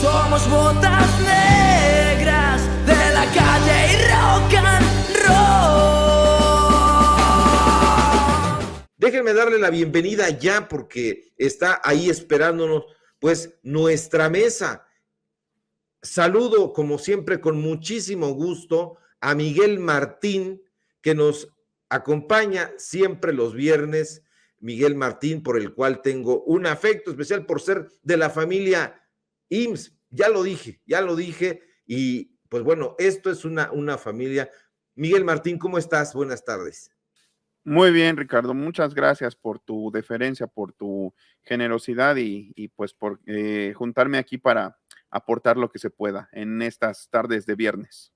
Somos botas negras de la calle y rock and roll. Déjenme darle la bienvenida ya porque está ahí esperándonos pues nuestra mesa. Saludo como siempre con muchísimo gusto a Miguel Martín, que nos acompaña siempre los viernes. Miguel Martín, por el cual tengo un afecto especial por ser de la familia IMSS. Ya lo dije, y pues bueno, esto es una familia. Miguel Martín, ¿cómo estás? Buenas tardes. Muy bien, Ricardo, muchas gracias por tu deferencia, por tu generosidad y pues por juntarme aquí para aportar lo que se pueda en estas tardes de viernes.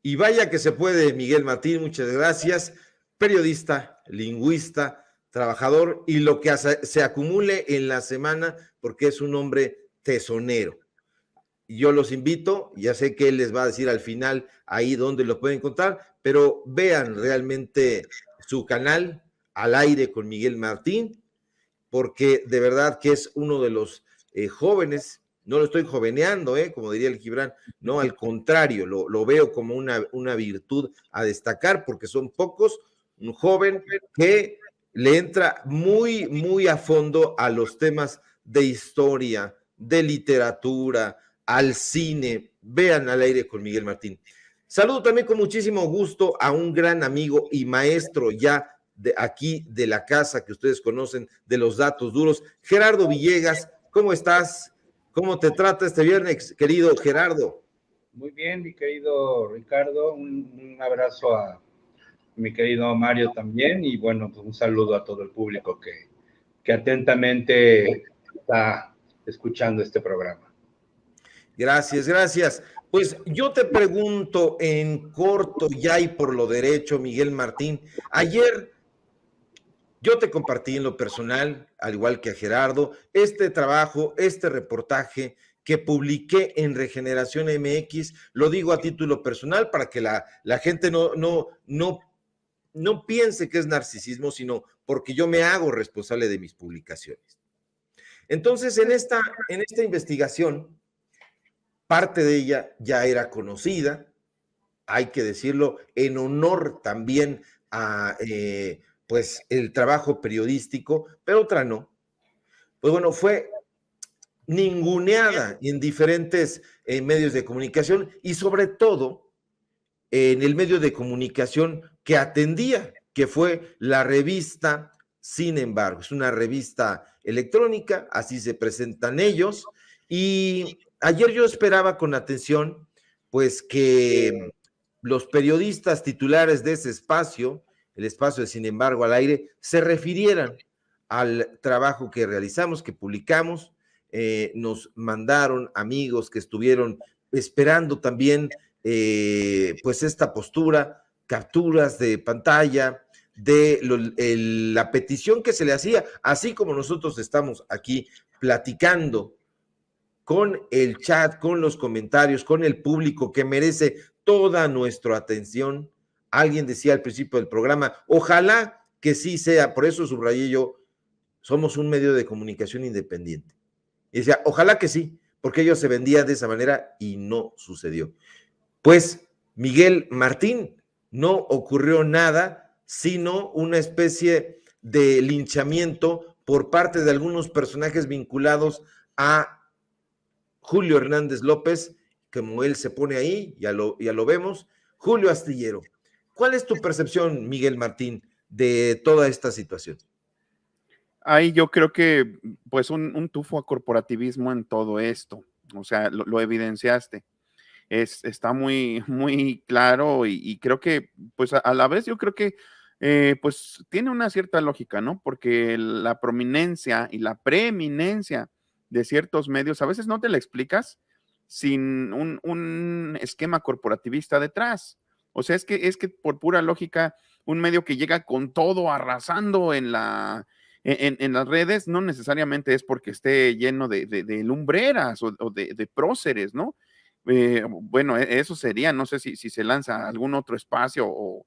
Y vaya que se puede, Miguel Martín, muchas gracias. Periodista, lingüista, trabajador y lo que se acumule en la semana porque es un hombre tesonero. Yo los invito, ya sé que él les va a decir al final ahí donde lo pueden encontrar, pero vean realmente su canal Al Aire con Miguel Martín, porque de verdad que es uno de los jóvenes, no lo estoy joveneando, como diría el Gibran, no, al contrario, lo veo como una virtud a destacar, porque son pocos, un joven que le entra muy, muy a fondo a los temas de historia, de literatura, al cine. Vean Al Aire con Miguel Martín. Saludo también con muchísimo gusto a un gran amigo y maestro ya de aquí de la casa que ustedes conocen de los datos duros, Gerardo Villegas. ¿Cómo estás? ¿Cómo te trata este viernes, querido Gerardo? Muy bien, mi querido Ricardo, un abrazo a mi querido Mario también y bueno, pues un saludo a todo el público que atentamente está escuchando este programa. Gracias, gracias. Pues yo te pregunto en corto ya y por lo derecho, Miguel Martín, ayer yo te compartí en lo personal, al igual que a Gerardo, este trabajo, este reportaje que publiqué en Regeneración MX, lo digo a título personal para que la gente no piense que es narcisismo, sino porque yo me hago responsable de mis publicaciones. Entonces, en esta investigación, parte de ella ya era conocida, hay que decirlo, en honor también a pues el trabajo periodístico, pero otra no. Pues bueno, fue ninguneada en diferentes medios de comunicación y sobre todo en el medio de comunicación que atendía, que fue la revista Sin embargo. Es una revista electrónica, así se presentan ellos, y ayer yo esperaba con atención pues que los periodistas titulares de ese espacio, el espacio de Sin embargo al aire, se refirieran al trabajo que realizamos, que publicamos. Nos mandaron amigos que estuvieron esperando también pues esta postura, capturas de pantalla de la petición que se le hacía, así como nosotros estamos aquí platicando con el chat, con los comentarios, con el público que merece toda nuestra atención. Alguien decía al principio del programa, ojalá que sí sea, por eso subrayé yo, somos un medio de comunicación independiente. Y decía, ojalá que sí, porque ellos se vendían de esa manera y no sucedió. Pues, Miguel Martín, no ocurrió nada, sino una especie de linchamiento por parte de algunos personajes vinculados a Julio Hernández López, como él se pone ahí, ya lo vemos, Julio Astillero. ¿Cuál es tu percepción, Miguel Martín, de toda esta situación? Ahí yo creo que pues un tufo a corporativismo en todo esto, o sea, lo evidenciaste. Está muy, muy claro y creo que pues a la vez yo creo que pues tiene una cierta lógica, ¿no? Porque la prominencia y la preeminencia de ciertos medios a veces no te la explicas sin un esquema corporativista detrás. O sea, es que por pura lógica, un medio que llega con todo arrasando en las redes, no necesariamente es porque esté lleno de lumbreras o de próceres, ¿no? Bueno, eso sería, no sé si se lanza a algún otro espacio o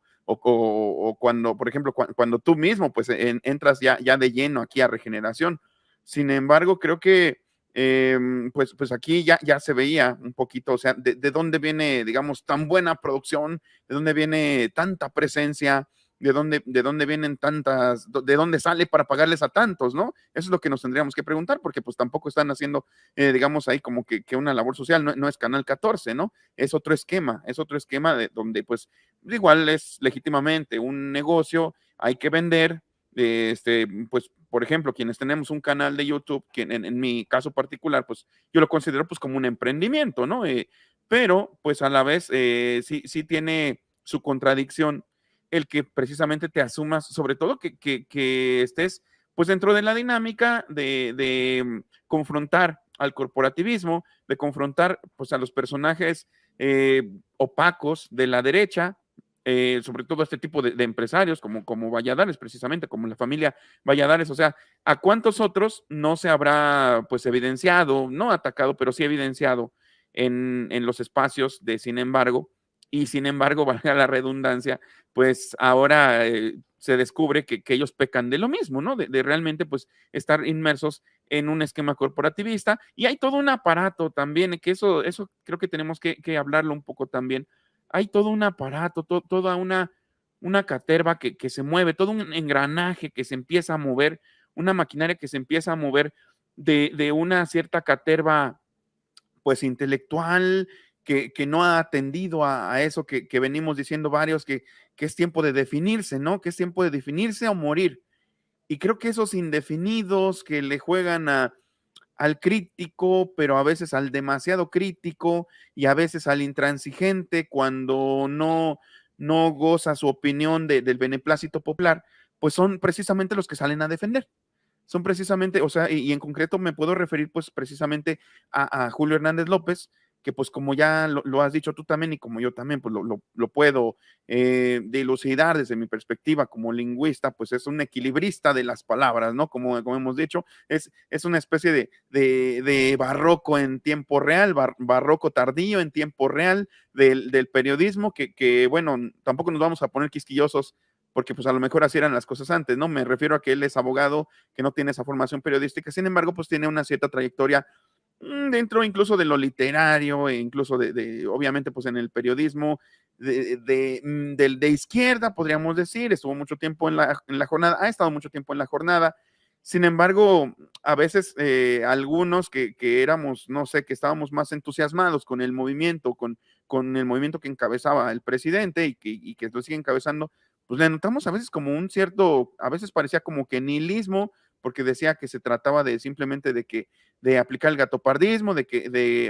cuando, por ejemplo, cuando tú mismo pues entras ya de lleno aquí a Regeneración. Sin embargo, creo que pues aquí ya se veía un poquito, o sea, de dónde viene, digamos, tan buena producción, de dónde viene tanta presencia, de dónde vienen tantas, de dónde sale para pagarles a tantos, ¿no? Eso es lo que nos tendríamos que preguntar, porque pues tampoco están haciendo, digamos, ahí como que una labor social, no es Canal 14, ¿no? Es otro esquema de donde pues igual es legítimamente un negocio, hay que vender, pues, por ejemplo, quienes tenemos un canal de YouTube, que en mi caso particular, pues yo lo considero pues como un emprendimiento, ¿no? Pero pues a la vez sí tiene su contradicción el que precisamente te asumas, sobre todo que estés pues dentro de la dinámica de confrontar al corporativismo, de confrontar pues a los personajes opacos de la derecha, sobre todo este tipo de empresarios como Valladares, precisamente, como la familia Valladares. O sea, ¿a cuántos otros no se habrá pues evidenciado, no atacado, pero sí evidenciado en los espacios de Sin embargo? Y sin embargo, valga la redundancia, pues ahora se descubre que ellos pecan de lo mismo, ¿no? De realmente pues estar inmersos en un esquema corporativista, y hay todo un aparato también, que eso creo que tenemos que hablarlo un poco también. Hay todo un aparato, toda una caterva que se mueve, todo un engranaje que se empieza a mover, una maquinaria que se empieza a mover de una cierta caterva pues intelectual, que no ha atendido a eso que venimos diciendo varios, que es tiempo de definirse, ¿no? Que es tiempo de definirse o morir. Y creo que esos indefinidos que le juegan al crítico, pero a veces al demasiado crítico y a veces al intransigente cuando no goza su opinión del beneplácito popular, pues son precisamente los que salen a defender. Son precisamente, o sea, y en concreto me puedo referir pues precisamente a Julio Hernández López, que pues como ya lo has dicho tú también y como yo también pues lo puedo dilucidar desde mi perspectiva como lingüista, pues es un equilibrista de las palabras, ¿no? Como hemos dicho, es una especie de barroco en tiempo real, barroco tardío en tiempo real del periodismo, que bueno, tampoco nos vamos a poner quisquillosos porque pues a lo mejor así eran las cosas antes, ¿no? Me refiero a que él es abogado, que no tiene esa formación periodística, sin embargo, pues tiene una cierta trayectoria dentro incluso de lo literario, e incluso obviamente, pues en el periodismo de izquierda, podríamos decir, estuvo mucho tiempo en la jornada, ha estado mucho tiempo en la jornada. Sin embargo, a veces algunos que éramos, no sé, que estábamos más entusiasmados con el movimiento, con el movimiento que encabezaba el presidente y que lo sigue encabezando, pues le notamos a veces como un cierto, a veces parecía como que nihilismo, porque decía que se trataba de simplemente de aplicar el gatopardismo,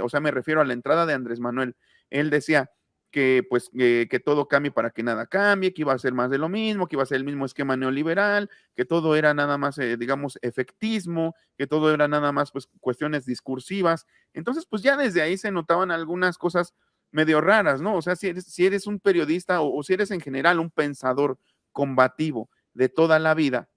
o sea, me refiero a la entrada de Andrés Manuel. Él decía que pues que todo cambie para que nada cambie, que iba a ser más de lo mismo, que iba a ser el mismo esquema neoliberal, que todo era nada más, digamos, efectismo, que todo era nada más pues cuestiones discursivas. Entonces, pues ya desde ahí se notaban algunas cosas medio raras, ¿no? O sea, si eres un periodista o si eres en general un pensador combativo de toda la vida,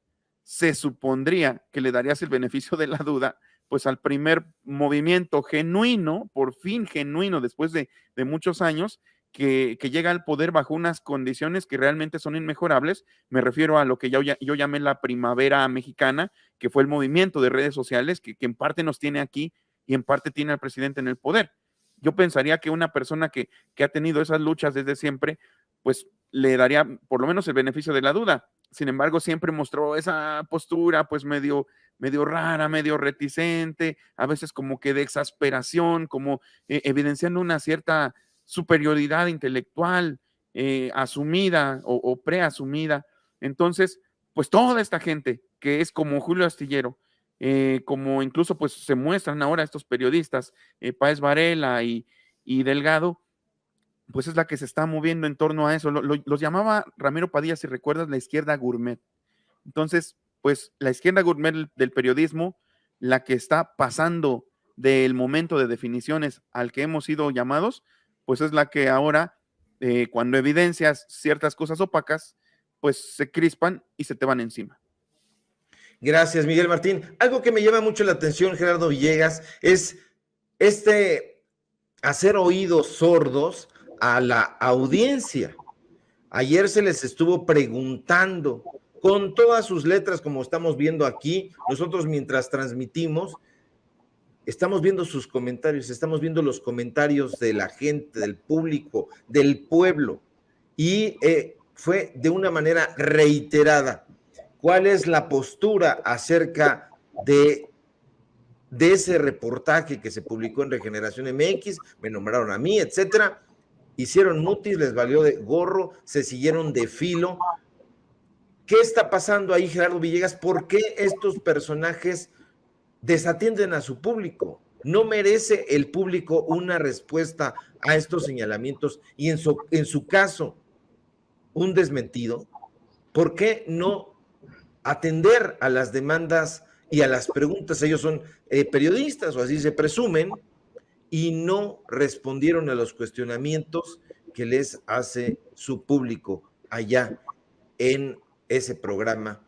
se supondría que le darías el beneficio de la duda, pues al primer movimiento genuino, por fin genuino, después de muchos años, que llega al poder bajo unas condiciones que realmente son inmejorables. Me refiero a lo que yo llamé la primavera mexicana, que fue el movimiento de redes sociales que en parte nos tiene aquí y en parte tiene al presidente en el poder. Yo pensaría que una persona que ha tenido esas luchas desde siempre, pues le daría por lo menos el beneficio de la duda. Sin embargo, siempre mostró esa postura pues medio rara, medio reticente, a veces como que de exasperación, como evidenciando una cierta superioridad intelectual asumida o preasumida. Entonces, pues toda esta gente que es como Julio Astillero, como incluso pues se muestran ahora estos periodistas, Páez Varela y Delgado, pues es la que se está moviendo en torno a eso. Los llamaba Ramiro Padilla, si recuerdas, la izquierda gourmet. Entonces, pues la izquierda gourmet del periodismo, la que está pasando del momento de definiciones al que hemos sido llamados, pues es la que ahora, cuando evidencias ciertas cosas opacas, pues se crispan y se te van encima. Gracias, Miguel Martín. Algo que me llama mucho la atención, Gerardo Villegas, es hacer oídos sordos a la audiencia. Ayer se les estuvo preguntando con todas sus letras, como estamos viendo aquí, nosotros mientras transmitimos, estamos viendo sus comentarios, estamos viendo los comentarios de la gente, del público, del pueblo, y fue de una manera reiterada. ¿Cuál es la postura acerca de ese reportaje que se publicó en Regeneración MX? Me nombraron a mí, etcétera. Hicieron mutis, les valió de gorro, se siguieron de filo. ¿Qué está pasando ahí, Gerardo Villegas? ¿Por qué estos personajes desatienden a su público? ¿No merece el público una respuesta a estos señalamientos y en su caso un desmentido? ¿Por qué no atender a las demandas y a las preguntas? Ellos son periodistas, o así se presumen, y no respondieron a los cuestionamientos que les hace su público allá en ese programa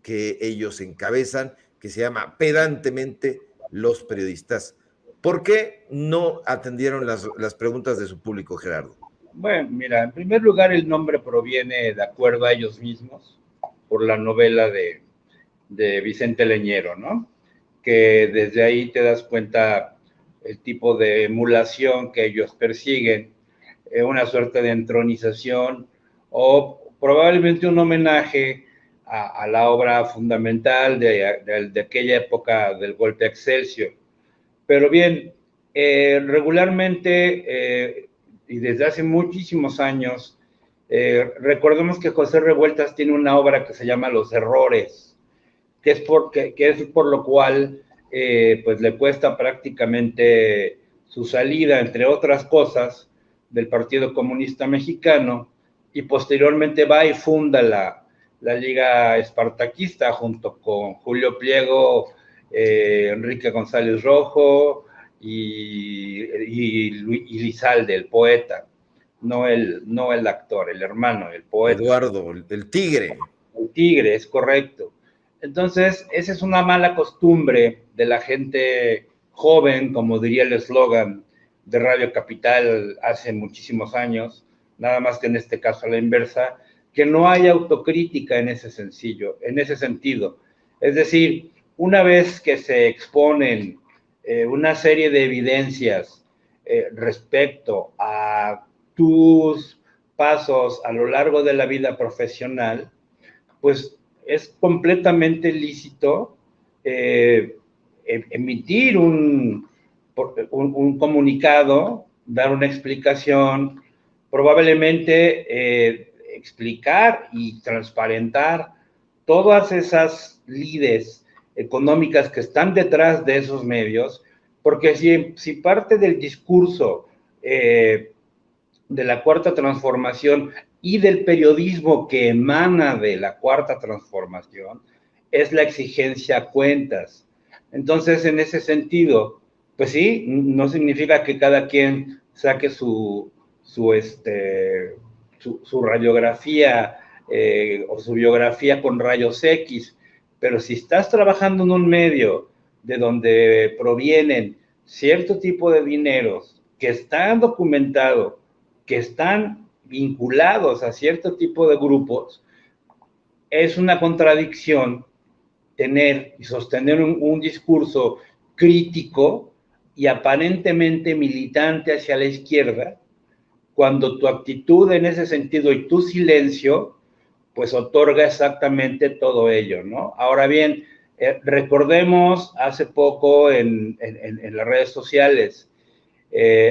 que ellos encabezan, que se llama pedantemente Los Periodistas. ¿Por qué no atendieron las preguntas de su público, Gerardo? Bueno, mira, en primer lugar el nombre proviene, de acuerdo a ellos mismos, por la novela de Vicente Leñero, ¿no? Que desde ahí te das cuenta el tipo de emulación que ellos persiguen, una suerte de entronización o probablemente un homenaje a la obra fundamental de aquella época del golpe a Excelsior. Pero bien, regularmente y desde hace muchísimos años, recordemos que José Revueltas tiene una obra que se llama Los Errores, que es por lo cual pues le cuesta prácticamente su salida, entre otras cosas, del Partido Comunista Mexicano, y posteriormente va y funda la Liga Espartaquista junto con Julio Pliego, Enrique González Rojo y Lizalde, el poeta, no el actor, el hermano, el poeta. Eduardo, el tigre. El tigre, es correcto. Entonces, esa es una mala costumbre de la gente joven, como diría el eslogan de Radio Capital hace muchísimos años, nada más que en este caso a la inversa, que no hay autocrítica en ese sentido. Es decir, una vez que se exponen una serie de evidencias respecto a tus pasos a lo largo de la vida profesional, pues es completamente lícito emitir un comunicado, dar una explicación, probablemente explicar y transparentar todas esas lides económicas que están detrás de esos medios, porque si parte del discurso de la Cuarta Transformación y del periodismo que emana de la Cuarta Transformación es la exigencia a cuentas. Entonces, en ese sentido, pues sí, no significa que cada quien saque su radiografía o su biografía con rayos X, pero si estás trabajando en un medio de donde provienen cierto tipo de dineros que están documentados, que están vinculados a cierto tipo de grupos, es una contradicción tener y sostener un discurso crítico y aparentemente militante hacia la izquierda, cuando tu actitud en ese sentido y tu silencio, pues otorga exactamente todo ello, ¿no? Ahora bien, recordemos hace poco en las redes sociales,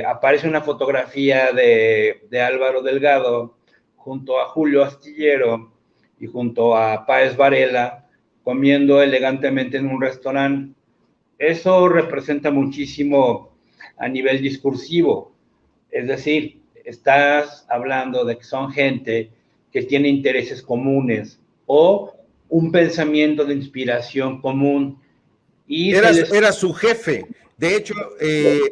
aparece una fotografía de Álvaro Delgado junto a Julio Astillero y junto a Páez Varela comiendo elegantemente en un restaurante. Eso representa muchísimo a nivel discursivo, es decir, estás hablando de que son gente que tiene intereses comunes o un pensamiento de inspiración común. Y era su jefe. De hecho,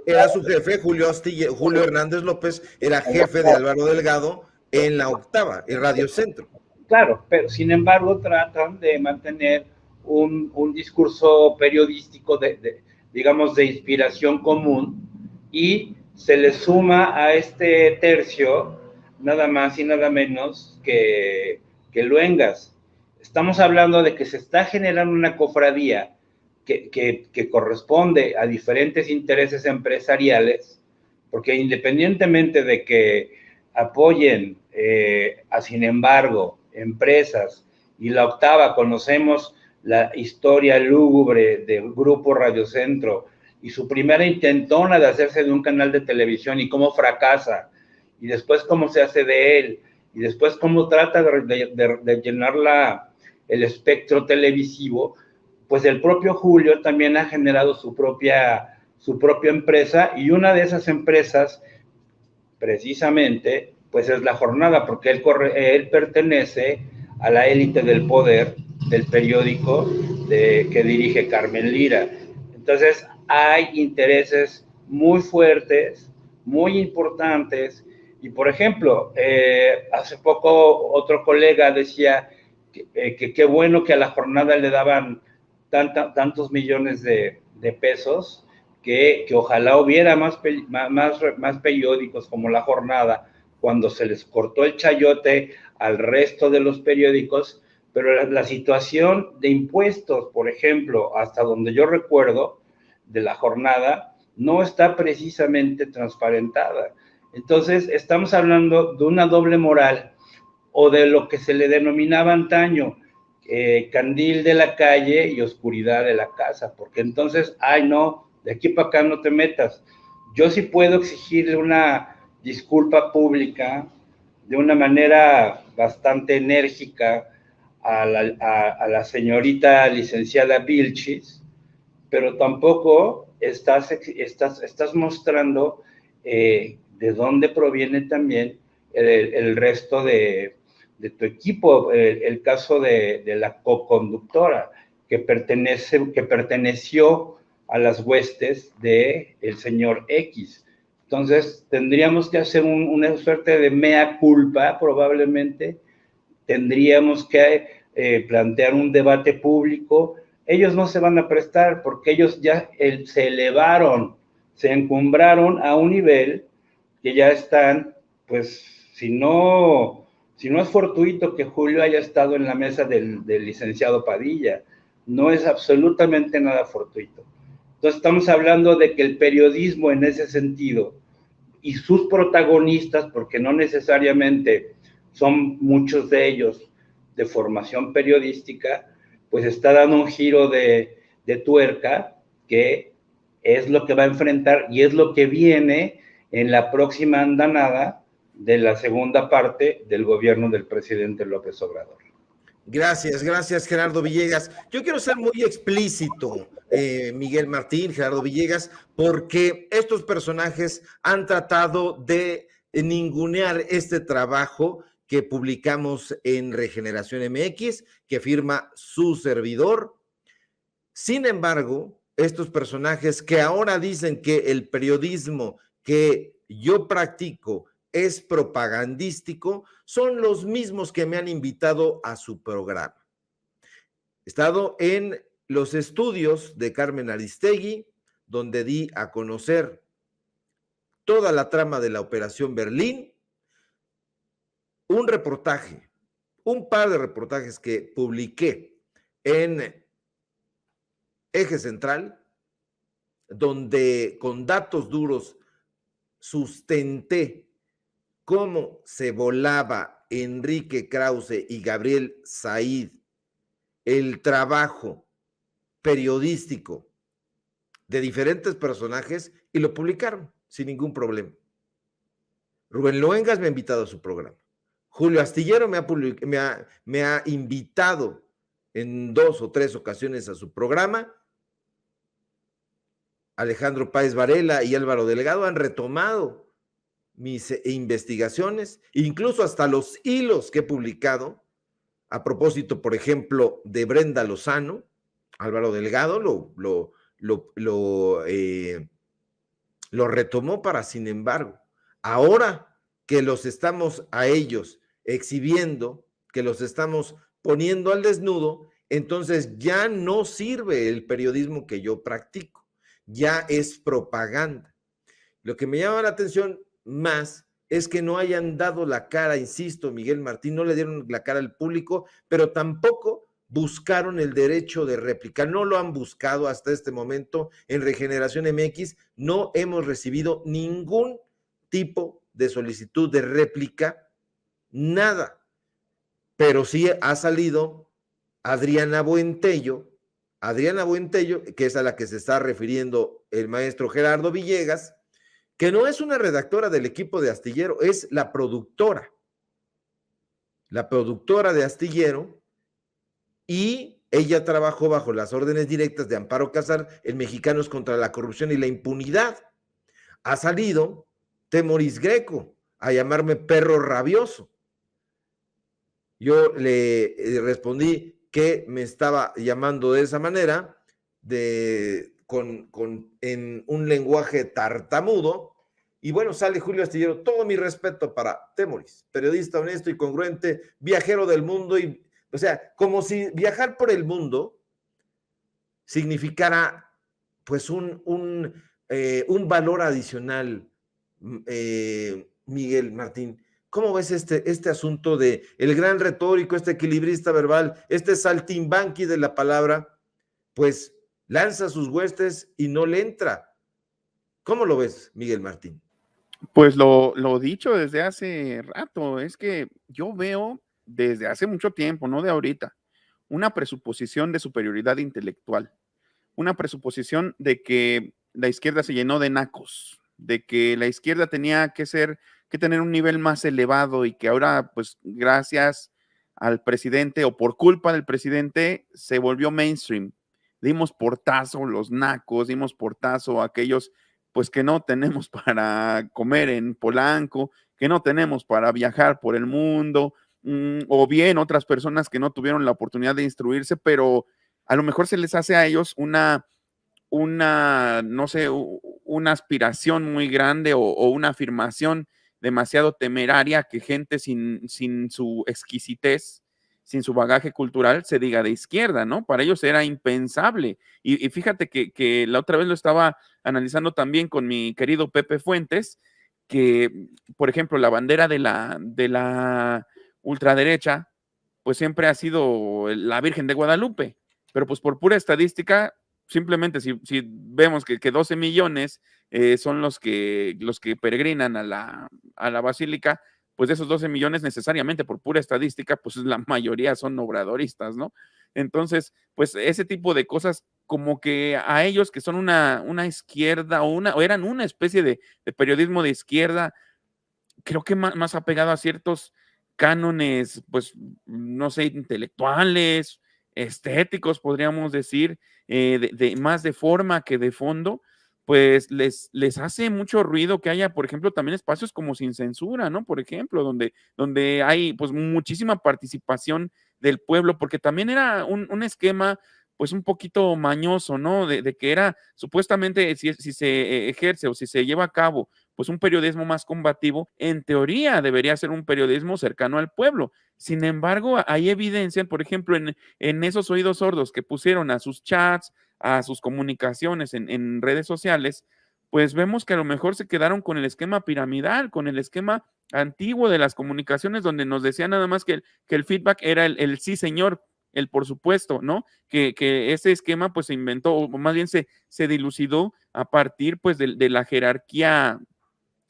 era su jefe, Julio Hernández López, era jefe de Álvaro Delgado en La Octava, en Radio Centro. Claro, pero sin embargo tratan de mantener un discurso periodístico digamos, de inspiración común, y se le suma a este tercio nada más y nada menos que Luengas. Estamos hablando de que se está generando una cofradía que corresponde a diferentes intereses empresariales, porque independientemente de que apoyen sin embargo, empresas, y la octava, conocemos la historia lúgubre del Grupo Radio Centro y su primera intentona de hacerse de un canal de televisión y cómo fracasa, y después cómo se hace de él, y después cómo trata de llenar el espectro televisivo, pues el propio Julio también ha generado su propia empresa, y una de esas empresas, precisamente, pues es La Jornada, porque él pertenece a la élite del poder del periódico que dirige Carmen Lira. Entonces, hay intereses muy fuertes, muy importantes, y por ejemplo, hace poco otro colega decía que qué bueno que a La Jornada le daban tantos millones de pesos, que ojalá hubiera más periódicos como La Jornada, cuando se les cortó el chayote al resto de los periódicos, pero la situación de impuestos, por ejemplo, hasta donde yo recuerdo, de La Jornada, no está precisamente transparentada. Entonces, estamos hablando de una doble moral, o de lo que se le denominaba antaño, candil de la calle y oscuridad de la casa, porque entonces, ay no, de aquí para acá no te metas. Yo sí puedo exigirle una disculpa pública de una manera bastante enérgica a la señorita licenciada Vilchis, pero tampoco estás mostrando de dónde proviene también el resto de tu equipo, el caso de la coconductora que perteneció a las huestes del señor X. Entonces, tendríamos que hacer una suerte de mea culpa, probablemente. Tendríamos que plantear un debate público. Ellos no se van a prestar porque ellos ya se elevaron, se encumbraron a un nivel que ya están, pues, si no es fortuito que Julio haya estado en la mesa del licenciado Padilla, no es absolutamente nada fortuito. Entonces estamos hablando de que el periodismo en ese sentido y sus protagonistas, porque no necesariamente son muchos de ellos de formación periodística, pues está dando un giro de tuerca que es lo que va a enfrentar y es lo que viene en la próxima andanada de la segunda parte del gobierno del presidente López Obrador. Gracias, gracias Gerardo Villegas. Yo quiero ser muy explícito, Miguel Martín, Gerardo Villegas, porque estos personajes han tratado de ningunear este trabajo que publicamos en Regeneración MX, que firma su servidor. Sin embargo, estos personajes que ahora dicen que el periodismo que yo practico es propagandístico, son los mismos que me han invitado a su programa. He estado en los estudios de Carmen Aristegui, donde di a conocer toda la trama de la Operación Berlín, un par de reportajes que publiqué en Eje Central, donde con datos duros sustenté cómo se volaba Enrique Krause y Gabriel Said el trabajo periodístico de diferentes personajes y lo publicaron sin ningún problema. Rubén Loengas me ha invitado a su programa. Julio Astillero me ha invitado en 2 o 3 ocasiones a su programa. Alejandro Páez Varela y Álvaro Delgado han retomado mis investigaciones, incluso hasta los hilos que he publicado, a propósito, por ejemplo, de Brenda Lozano. Álvaro Delgado lo retomó para, sin embargo, ahora que los estamos a ellos exhibiendo, que los estamos poniendo al desnudo, entonces ya no sirve el periodismo que yo practico, ya es propaganda. Lo que me llama la atención más es que no hayan dado la cara, insisto, Miguel Martín, no le dieron la cara al público, pero tampoco buscaron el derecho de réplica, no lo han buscado hasta este momento. En Regeneración MX no hemos recibido ningún tipo de solicitud de réplica, nada, pero sí ha salido Adriana Buentello, que es a la que se está refiriendo el maestro Gerardo Villegas, que no es una redactora del equipo de Astillero, es la productora de Astillero, y ella trabajó bajo las órdenes directas de Amparo Casar en Mexicanos contra la Corrupción y la Impunidad. Ha salido Temoris Greco a llamarme perro rabioso. Yo le respondí que me estaba llamando de esa manera, en un lenguaje tartamudo, y bueno, sale Julio Astillero. Todo mi respeto para Temoris, periodista honesto y congruente, viajero del mundo, o sea, como si viajar por el mundo significara pues un valor adicional. Miguel Martín, ¿cómo ves este asunto de el gran retórico, este equilibrista verbal, este saltimbanqui de la palabra, pues lanza sus huestes y no le entra? ¿Cómo lo ves, Miguel Martín? Pues lo dicho desde hace rato, es que yo veo desde hace mucho tiempo, no de ahorita, una presuposición de superioridad intelectual, una presuposición de que la izquierda se llenó de nacos, de que la izquierda tenía que tener un nivel más elevado, y que ahora, pues gracias al presidente o por culpa del presidente, se volvió mainstream. Dimos portazo los nacos, dimos portazo a aquellos pues que no tenemos para comer en Polanco, que no tenemos para viajar por el mundo, o bien otras personas que no tuvieron la oportunidad de instruirse, pero a lo mejor se les hace a ellos una no sé, una aspiración muy grande, o una afirmación demasiado temeraria, que gente sin su exquisitez, sin su bagaje cultural, se diga de izquierda, ¿no? Para ellos era impensable. Y fíjate que la otra vez lo estaba analizando también con mi querido Pepe Fuentes, que, por ejemplo, la bandera de la ultraderecha, pues siempre ha sido la Virgen de Guadalupe, pero pues por pura estadística, simplemente si vemos que 12 millones son los que peregrinan a la basílica, pues de esos 12 millones necesariamente por pura estadística, pues la mayoría son obradoristas, ¿no? Entonces, pues ese tipo de cosas, como que a ellos que son una izquierda, o eran una especie de periodismo de izquierda, creo que más apegado a ciertos cánones, pues, no sé, intelectuales, estéticos, podríamos decir, más de forma que de fondo, pues les hace mucho ruido que haya, por ejemplo, también espacios como Sin Censura, ¿no? Por ejemplo, donde hay pues muchísima participación del pueblo, porque también era un esquema pues un poquito mañoso, ¿no? De que era supuestamente, si se ejerce o si se lleva a cabo pues un periodismo más combativo, en teoría debería ser un periodismo cercano al pueblo. Sin embargo, hay evidencia, por ejemplo, en esos oídos sordos que pusieron a sus chats, a sus comunicaciones en redes sociales, pues vemos que a lo mejor se quedaron con el esquema piramidal, con el esquema antiguo de las comunicaciones, donde nos decían nada más que el feedback era el sí señor, el por supuesto, ¿no? Que ese esquema pues se inventó, o más bien se dilucidó a partir pues de la jerarquía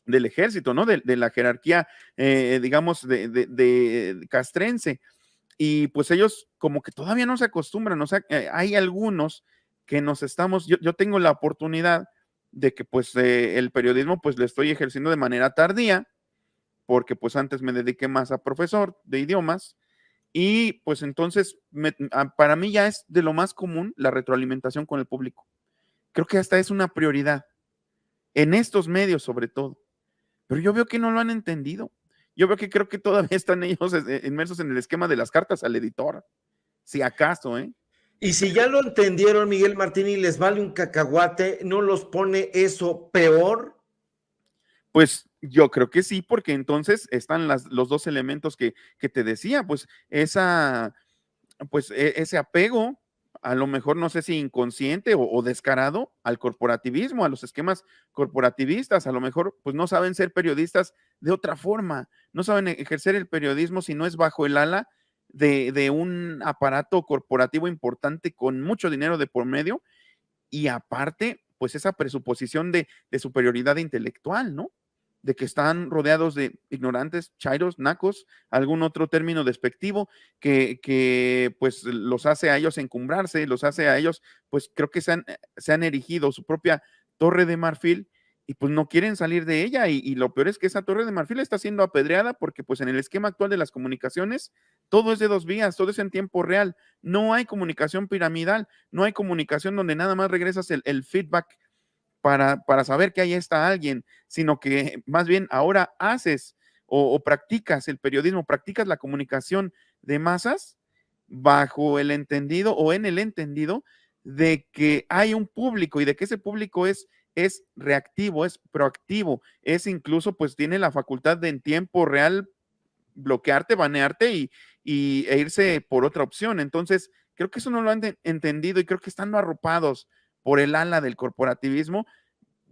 del ejército, ¿no? De la jerarquía, digamos, de castrense. Y pues ellos como que todavía no se acostumbran, o sea, hay algunos que yo tengo la oportunidad de que pues el periodismo pues lo estoy ejerciendo de manera tardía, porque pues antes me dediqué más a profesor de idiomas, y pues entonces para mí ya es de lo más común la retroalimentación con el público. Creo que hasta es una prioridad, en estos medios sobre todo. Pero yo veo que no lo han entendido. Yo veo que creo que todavía están ellos inmersos en el esquema de las cartas al editor. Si acaso, ¿eh? Y si ya lo entendieron, Miguel Martín, y les vale un cacahuate, ¿no los pone eso peor? Pues yo creo que sí, porque entonces están los dos elementos que te decía, pues ese apego, a lo mejor no sé si inconsciente o descarado, al corporativismo, a los esquemas corporativistas. A lo mejor pues no saben ser periodistas de otra forma, no saben ejercer el periodismo si no es bajo el ala de un aparato corporativo importante con mucho dinero de por medio y aparte, pues esa presuposición de superioridad intelectual, ¿no? De que están rodeados de ignorantes, chairos, nacos, algún otro término despectivo que pues los hace a ellos encumbrarse, los hace a ellos, pues creo que se han erigido su propia torre de marfil y pues no quieren salir de ella y lo peor es que esa torre de marfil está siendo apedreada porque pues en el esquema actual de las comunicaciones todo es de dos vías, todo es en tiempo real, no hay comunicación piramidal, no hay comunicación donde nada más regresas el feedback para saber que ahí está alguien, sino que más bien ahora haces o practicas el periodismo, practicas la comunicación de masas bajo el entendido o en el entendido de que hay un público y de que ese público es reactivo, es proactivo, es incluso pues tiene la facultad de en tiempo real bloquearte, banearte e irse por otra opción. Entonces, creo que eso no lo han entendido y creo que estando arropados por el ala del corporativismo,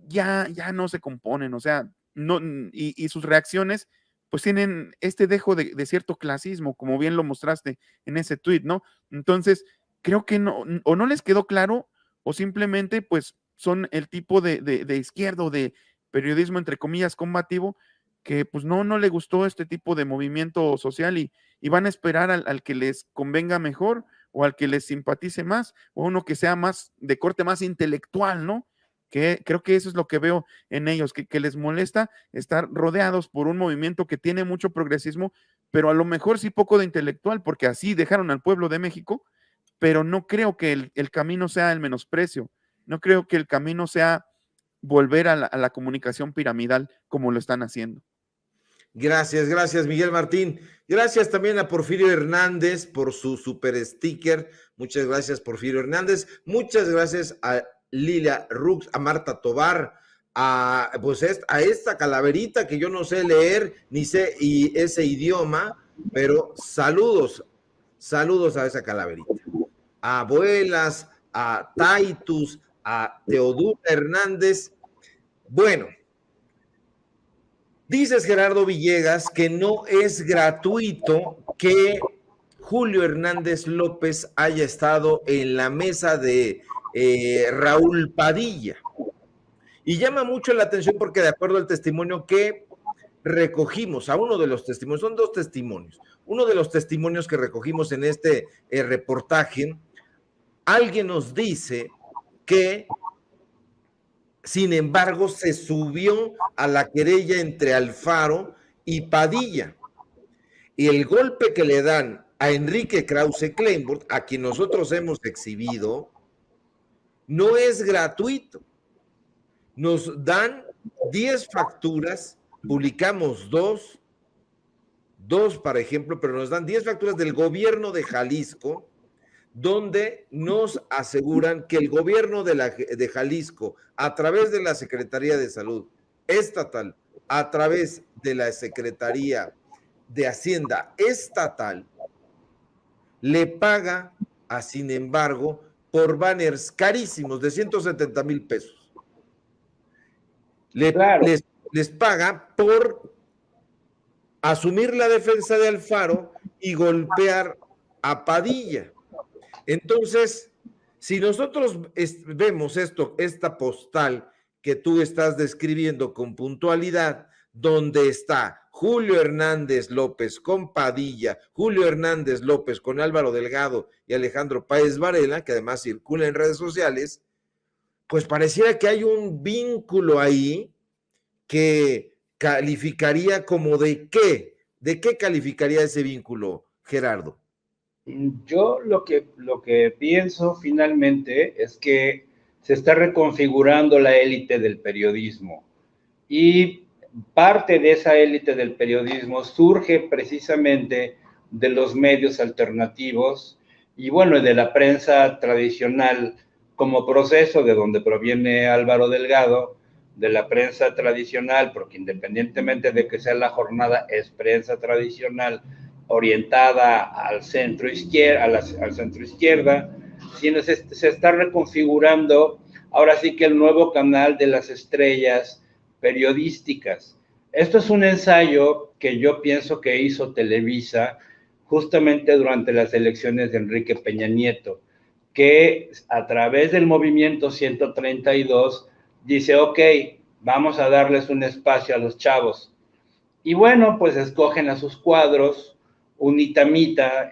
ya no se componen, o sea, no, y sus reacciones pues tienen este dejo de cierto clasismo, como bien lo mostraste en ese tweet, ¿no? Entonces, creo que no, o no les quedó claro, o simplemente pues son el tipo de izquierdo, de periodismo entre comillas combativo, que pues no le gustó este tipo de movimiento social y van a esperar al que les convenga mejor o al que les simpatice más, o uno que sea más de corte más intelectual, ¿no? Que creo que eso es lo que veo en ellos, que les molesta estar rodeados por un movimiento que tiene mucho progresismo, pero a lo mejor sí poco de intelectual, porque así dejaron al pueblo de México, pero no creo que el camino sea el menosprecio, no creo que el camino sea volver a la comunicación piramidal como lo están haciendo. Gracias, gracias Miguel Martín. Gracias también a Porfirio Hernández por su super sticker. Muchas gracias Porfirio Hernández. Muchas gracias a Lilia Rux, a Marta Tobar, a esta calaverita que yo no sé leer ni sé ese idioma, pero saludos a esa calaverita. A Abuelas, a Taitus, a Teodora Hernández. Bueno, dices, Gerardo Villegas, que no es gratuito que Julio Hernández López haya estado en la mesa de Raúl Padilla. Y llama mucho la atención porque de acuerdo al testimonio que recogimos, a uno de los testimonios, son dos testimonios, uno de los testimonios que recogimos en este reportaje, alguien nos dice que sin embargo, se subió a la querella entre Alfaro y Padilla. Y el golpe que le dan a Enrique Krause Kleinburg, a quien nosotros hemos exhibido, no es gratuito. Nos dan 10 facturas, publicamos dos, por ejemplo, pero nos dan 10 facturas del gobierno de Jalisco, donde nos aseguran que el gobierno de Jalisco, a través de la Secretaría de Salud Estatal, a través de la Secretaría de Hacienda Estatal, le paga sin embargo, por banners carísimos de 170,000 pesos. Les paga por asumir la defensa de Alfaro y golpear a Padilla. Entonces, si nosotros vemos esta postal que tú estás describiendo con puntualidad, donde está Julio Hernández López con Padilla, Julio Hernández López con Álvaro Delgado y Alejandro Páez Varela, que además circula en redes sociales, pues pareciera que hay un vínculo ahí que calificaría como ¿de qué? ¿De qué calificaría ese vínculo, Gerardo? Yo lo que pienso finalmente es que se está reconfigurando la élite del periodismo y parte de esa élite del periodismo surge precisamente de los medios alternativos y bueno, de la prensa tradicional como proceso de donde proviene Álvaro Delgado, de la prensa tradicional, porque independientemente de que sea la jornada, es prensa tradicional orientada al centro izquierda, al centro izquierda, sino se está reconfigurando ahora sí que el nuevo canal de las estrellas periodísticas. Esto es un ensayo que yo pienso que hizo Televisa justamente durante las elecciones de Enrique Peña Nieto, que a través del movimiento 132 dice, ok, vamos a darles un espacio a los chavos. Y bueno, pues escogen a sus cuadros, un itamita,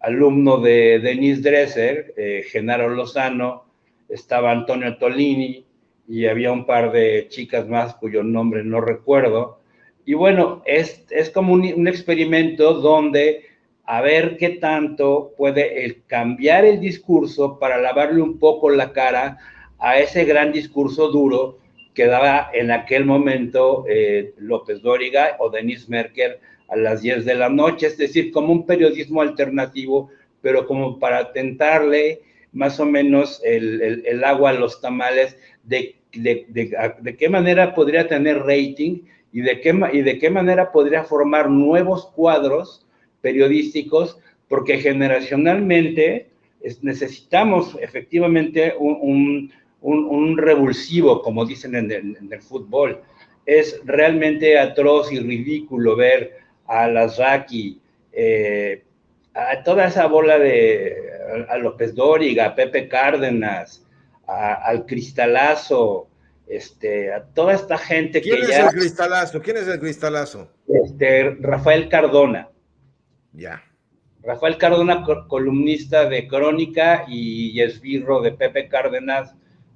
alumno de Denise Dresser, Genaro Lozano, estaba Antonio Tolini, y había un par de chicas más cuyo nombre no recuerdo. Y bueno, es como un experimento donde a ver qué tanto puede cambiar el discurso para lavarle un poco la cara a ese gran discurso duro que daba en aquel momento López Dóriga o Denise Merker a las 10 de la noche, es decir, como un periodismo alternativo, pero como para tentarle más o menos el agua a los tamales de qué manera podría tener rating y de qué manera podría formar nuevos cuadros periodísticos, porque generacionalmente necesitamos efectivamente un revulsivo, como dicen en el fútbol. Es realmente atroz y ridículo ver a Lazraki, a toda esa bola a López Dóriga, a Pepe Cárdenas, al Cristalazo, a toda esta gente ¿Quién que es ya... el Cristalazo? ¿Quién es el Cristalazo? Rafael Cardona. Ya. Rafael Cardona, columnista de Crónica y esbirro de Pepe Cárdenas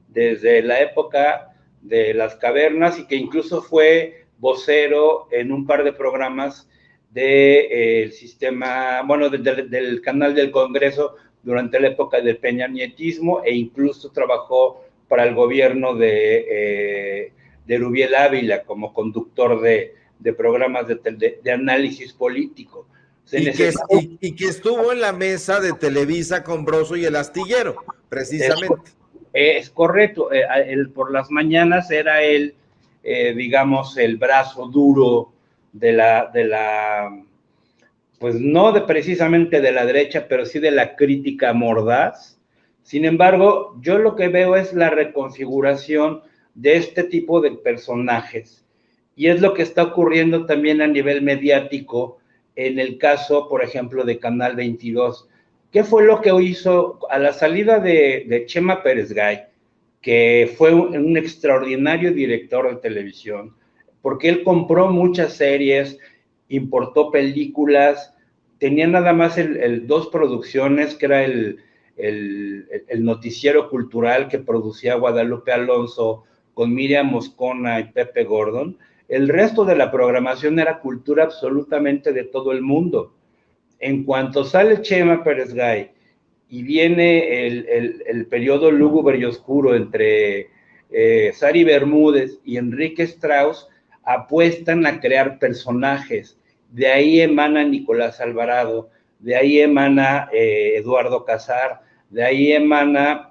desde la época de las cavernas, y que incluso fue vocero en un par de programas del sistema, bueno, del canal del Congreso durante la época del peñanietismo, e incluso trabajó para el gobierno de Rubiel Ávila como conductor de programas de análisis político. Y que estuvo en la mesa de Televisa con Broso y el Astillero, precisamente. Es correcto. Por las mañanas era él, digamos, el brazo duro de la pues no precisamente de la derecha, pero sí de la crítica mordaz. Sin embargo, yo lo que veo es la reconfiguración de este tipo de personajes. Y es lo que está ocurriendo también a nivel mediático en el caso, por ejemplo, de Canal 22. ¿Qué fue lo que hizo a la salida de Chema Pérez Gay, que fue un extraordinario director de televisión, porque él compró muchas series, importó películas, tenía nada más dos producciones, que era el noticiero cultural que producía Guadalupe Alonso con Miriam Moscona y Pepe Gordon? El resto de la programación era cultura absolutamente de todo el mundo. En cuanto sale Chema Pérez Gay y viene el periodo lúgubre y oscuro entre Sari Bermúdez y Enrique Strauss, apuestan a crear personajes. De ahí emana Nicolás Alvarado, de ahí emana Eduardo Casar, de ahí emana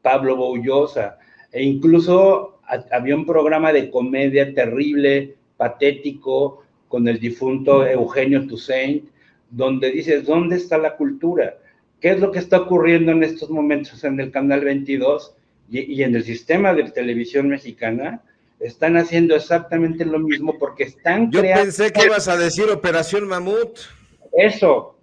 Pablo Boullosa, e incluso había un programa de comedia terrible, patético, con el difunto Eugenio Toussaint, donde dices, ¿dónde está la cultura? ¿Qué es lo que está ocurriendo en estos momentos en el Canal 22 y en el sistema de televisión mexicana? Están haciendo exactamente lo mismo, porque están creando... Yo pensé que ibas a decir Operación Mamut. Eso.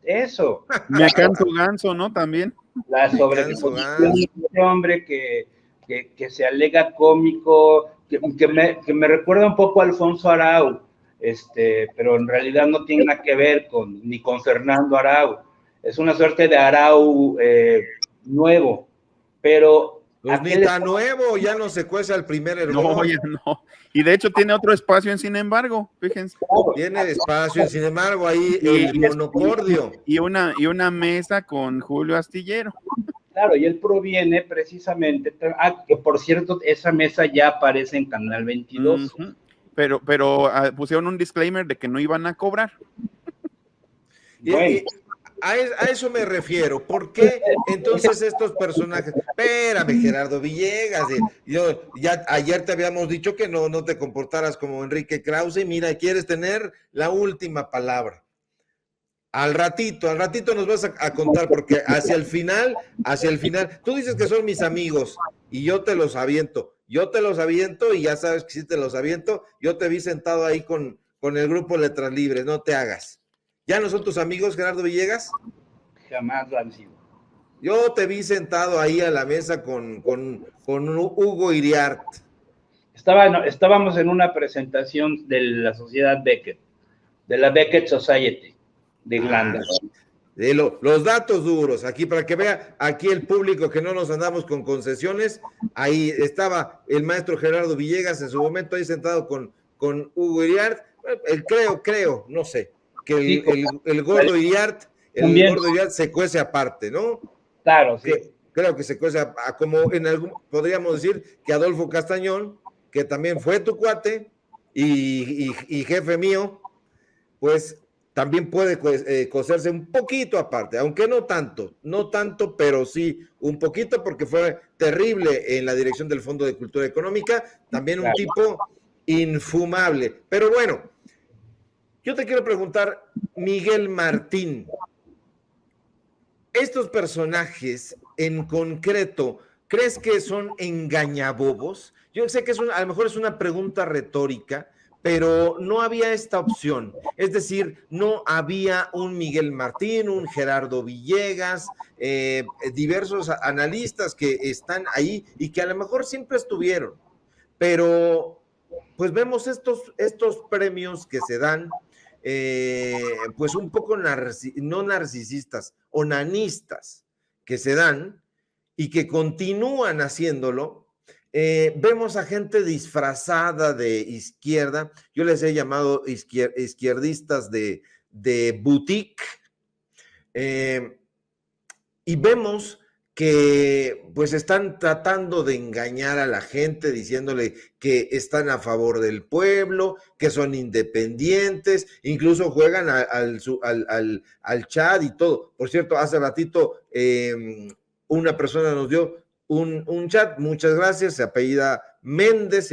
Me acanto ganso, ¿no? También. La sobreexposición de este hombre que se alega cómico, que me recuerda un poco a Alfonso Arau, pero en realidad no tiene nada que ver ni con Fernando Arau. Es una suerte de Arau nuevo, pero... Pues ni tan nuevo, ya no se cuece al primer hervor. No, ya no. Y de hecho tiene otro espacio en Sin Embargo, fíjense. Tiene espacio en Sin Embargo, ahí el monocordio. Y una mesa con Julio Astillero. Claro, y él proviene precisamente, que por cierto, esa mesa ya aparece en Canal 22. Uh-huh. Pero pusieron un disclaimer de que no iban a cobrar. Y a eso me refiero. ¿Por qué entonces estos personajes? Espérame, Gerardo Villegas. Ayer te habíamos dicho que no te comportaras como Enrique Krause, y mira, quieres tener la última palabra. Al ratito nos vas a contar, porque hacia el final, tú dices que son mis amigos y yo te los aviento, y ya sabes que si te los aviento, yo te vi sentado ahí con el grupo Letras Libres, no te hagas. ¿Ya nosotros amigos, Gerardo Villegas? Jamás lo han sido. Yo te vi sentado ahí a la mesa con Hugo Iriart. Estábamos en una presentación de la Sociedad Beckett, de la Beckett Society de Irlanda. Los datos duros, aquí para que vea, aquí el público que no nos andamos con concesiones, ahí estaba el maestro Gerardo Villegas en su momento ahí sentado con Hugo Iriart, creo, no sé, que Sí, el gordo Iriart, se cuece aparte, ¿no? Claro, sí. Creo que se cuece, como podríamos decir que Adolfo Castañón, que también fue tu cuate y jefe mío, pues también puede coserse un poquito aparte, aunque no tanto, pero sí un poquito, porque fue terrible en la dirección del Fondo de Cultura Económica, también un tipo infumable. Pero bueno, yo te quiero preguntar, Miguel Martín, estos personajes en concreto, ¿crees que son engañabobos? Yo sé que a lo mejor es una pregunta retórica, pero no había esta opción. Es decir, no había un Miguel Martín, un Gerardo Villegas, diversos analistas que están ahí y que a lo mejor siempre estuvieron. Pero pues vemos estos premios que se dan, pues un poco no narcisistas, onanistas, que se dan y que continúan haciéndolo. Vemos a gente disfrazada de izquierda, yo les he llamado izquierdistas de boutique, y vemos que pues están tratando de engañar a la gente diciéndole que están a favor del pueblo, que son independientes, incluso juegan al chat y todo. Por cierto, hace ratito una persona nos dio un chat, muchas gracias, se apellida Méndez,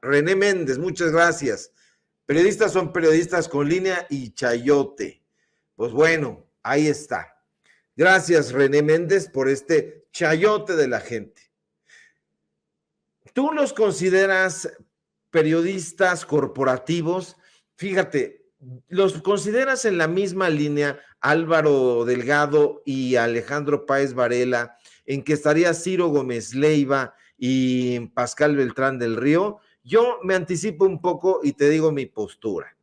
René Méndez, muchas gracias. Periodistas son periodistas con línea y chayote. Pues bueno, ahí está. Gracias, René Méndez, por este chayote de la gente. ¿Tú los consideras periodistas corporativos? Fíjate, ¿los consideras en la misma línea Álvaro Delgado y Alejandro Páez Varela, en que estaría Ciro Gómez Leiva y Pascal Beltrán del Río? Yo me anticipo un poco y te digo mi postura.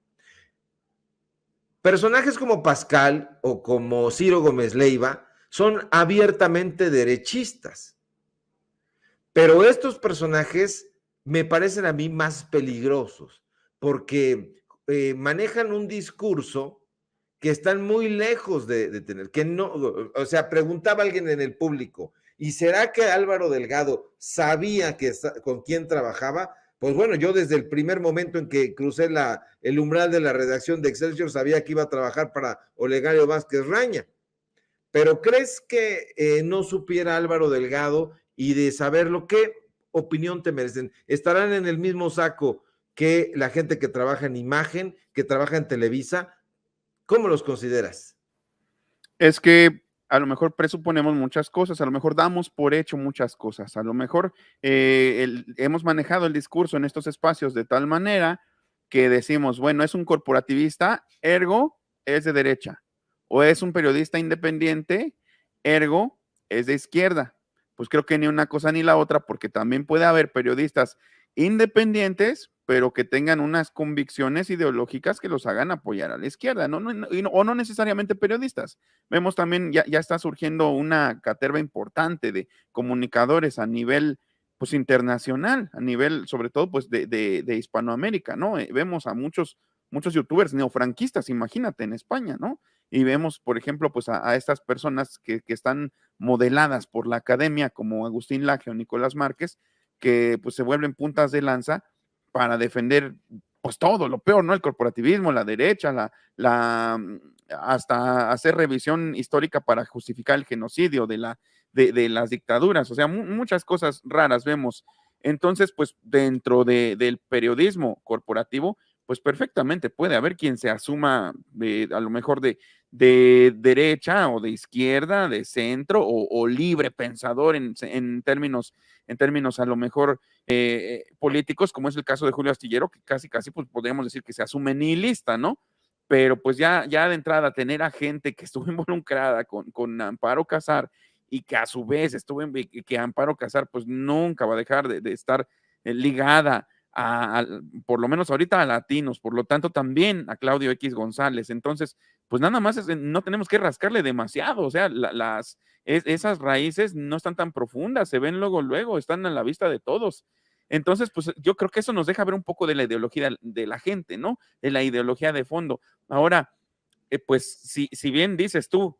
Personajes como Pascal o como Ciro Gómez Leiva son abiertamente derechistas, pero estos personajes me parecen a mí más peligrosos porque manejan un discurso que están muy lejos de tener, que no, o sea, preguntaba alguien en el público, ¿y será que Álvaro Delgado sabía con quién trabajaba? Pues bueno, yo desde el primer momento en que crucé el umbral de la redacción de Excelsior sabía que iba a trabajar para Olegario Vázquez Raña. Pero ¿crees que no supiera Álvaro Delgado y de saberlo, qué opinión te merecen? ¿Estarán en el mismo saco que la gente que trabaja en imagen, que trabaja en Televisa? ¿Cómo los consideras? Es que a lo mejor presuponemos muchas cosas, a lo mejor damos por hecho muchas cosas, a lo mejor hemos manejado el discurso en estos espacios de tal manera que decimos, bueno, es un corporativista, ergo es de derecha, o es un periodista independiente, ergo es de izquierda. Pues creo que ni una cosa ni la otra, porque también puede haber periodistas independientes, pero que tengan unas convicciones ideológicas que los hagan apoyar a la izquierda, o no necesariamente periodistas. Vemos también, ya está surgiendo una caterva importante de comunicadores a nivel pues internacional, a nivel sobre todo pues de Hispanoamérica, ¿no? Vemos a muchos youtubers neofranquistas, imagínate, en España, ¿no? Y vemos, por ejemplo, pues a estas personas que están modeladas por la academia, como Agustín Laje o Nicolás Márquez, que pues se vuelven puntas de lanza para defender pues todo, lo peor, ¿no? El corporativismo, la derecha, hasta hacer revisión histórica para justificar el genocidio de las dictaduras, o sea, muchas cosas raras vemos. Entonces, pues dentro del periodismo corporativo, pues perfectamente puede haber quien se asuma a lo mejor de derecha o de izquierda, de centro o libre pensador en términos a lo mejor políticos, como es el caso de Julio Astillero, que casi pues podríamos decir que se asume nihilista, ¿no? pero pues ya de entrada tener a gente que estuvo involucrada con Amparo Casar y que a su vez que Amparo Casar pues nunca va a dejar de estar ligada por lo menos ahorita a Latinos, por lo tanto también a Claudio X González. Entonces, pues nada más no tenemos que rascarle demasiado, o sea, esas raíces no están tan profundas, se ven luego, están a la vista de todos. Entonces, pues yo creo que eso nos deja ver un poco de la ideología de la gente, ¿no? De la ideología de fondo. Ahora, pues si bien dices tú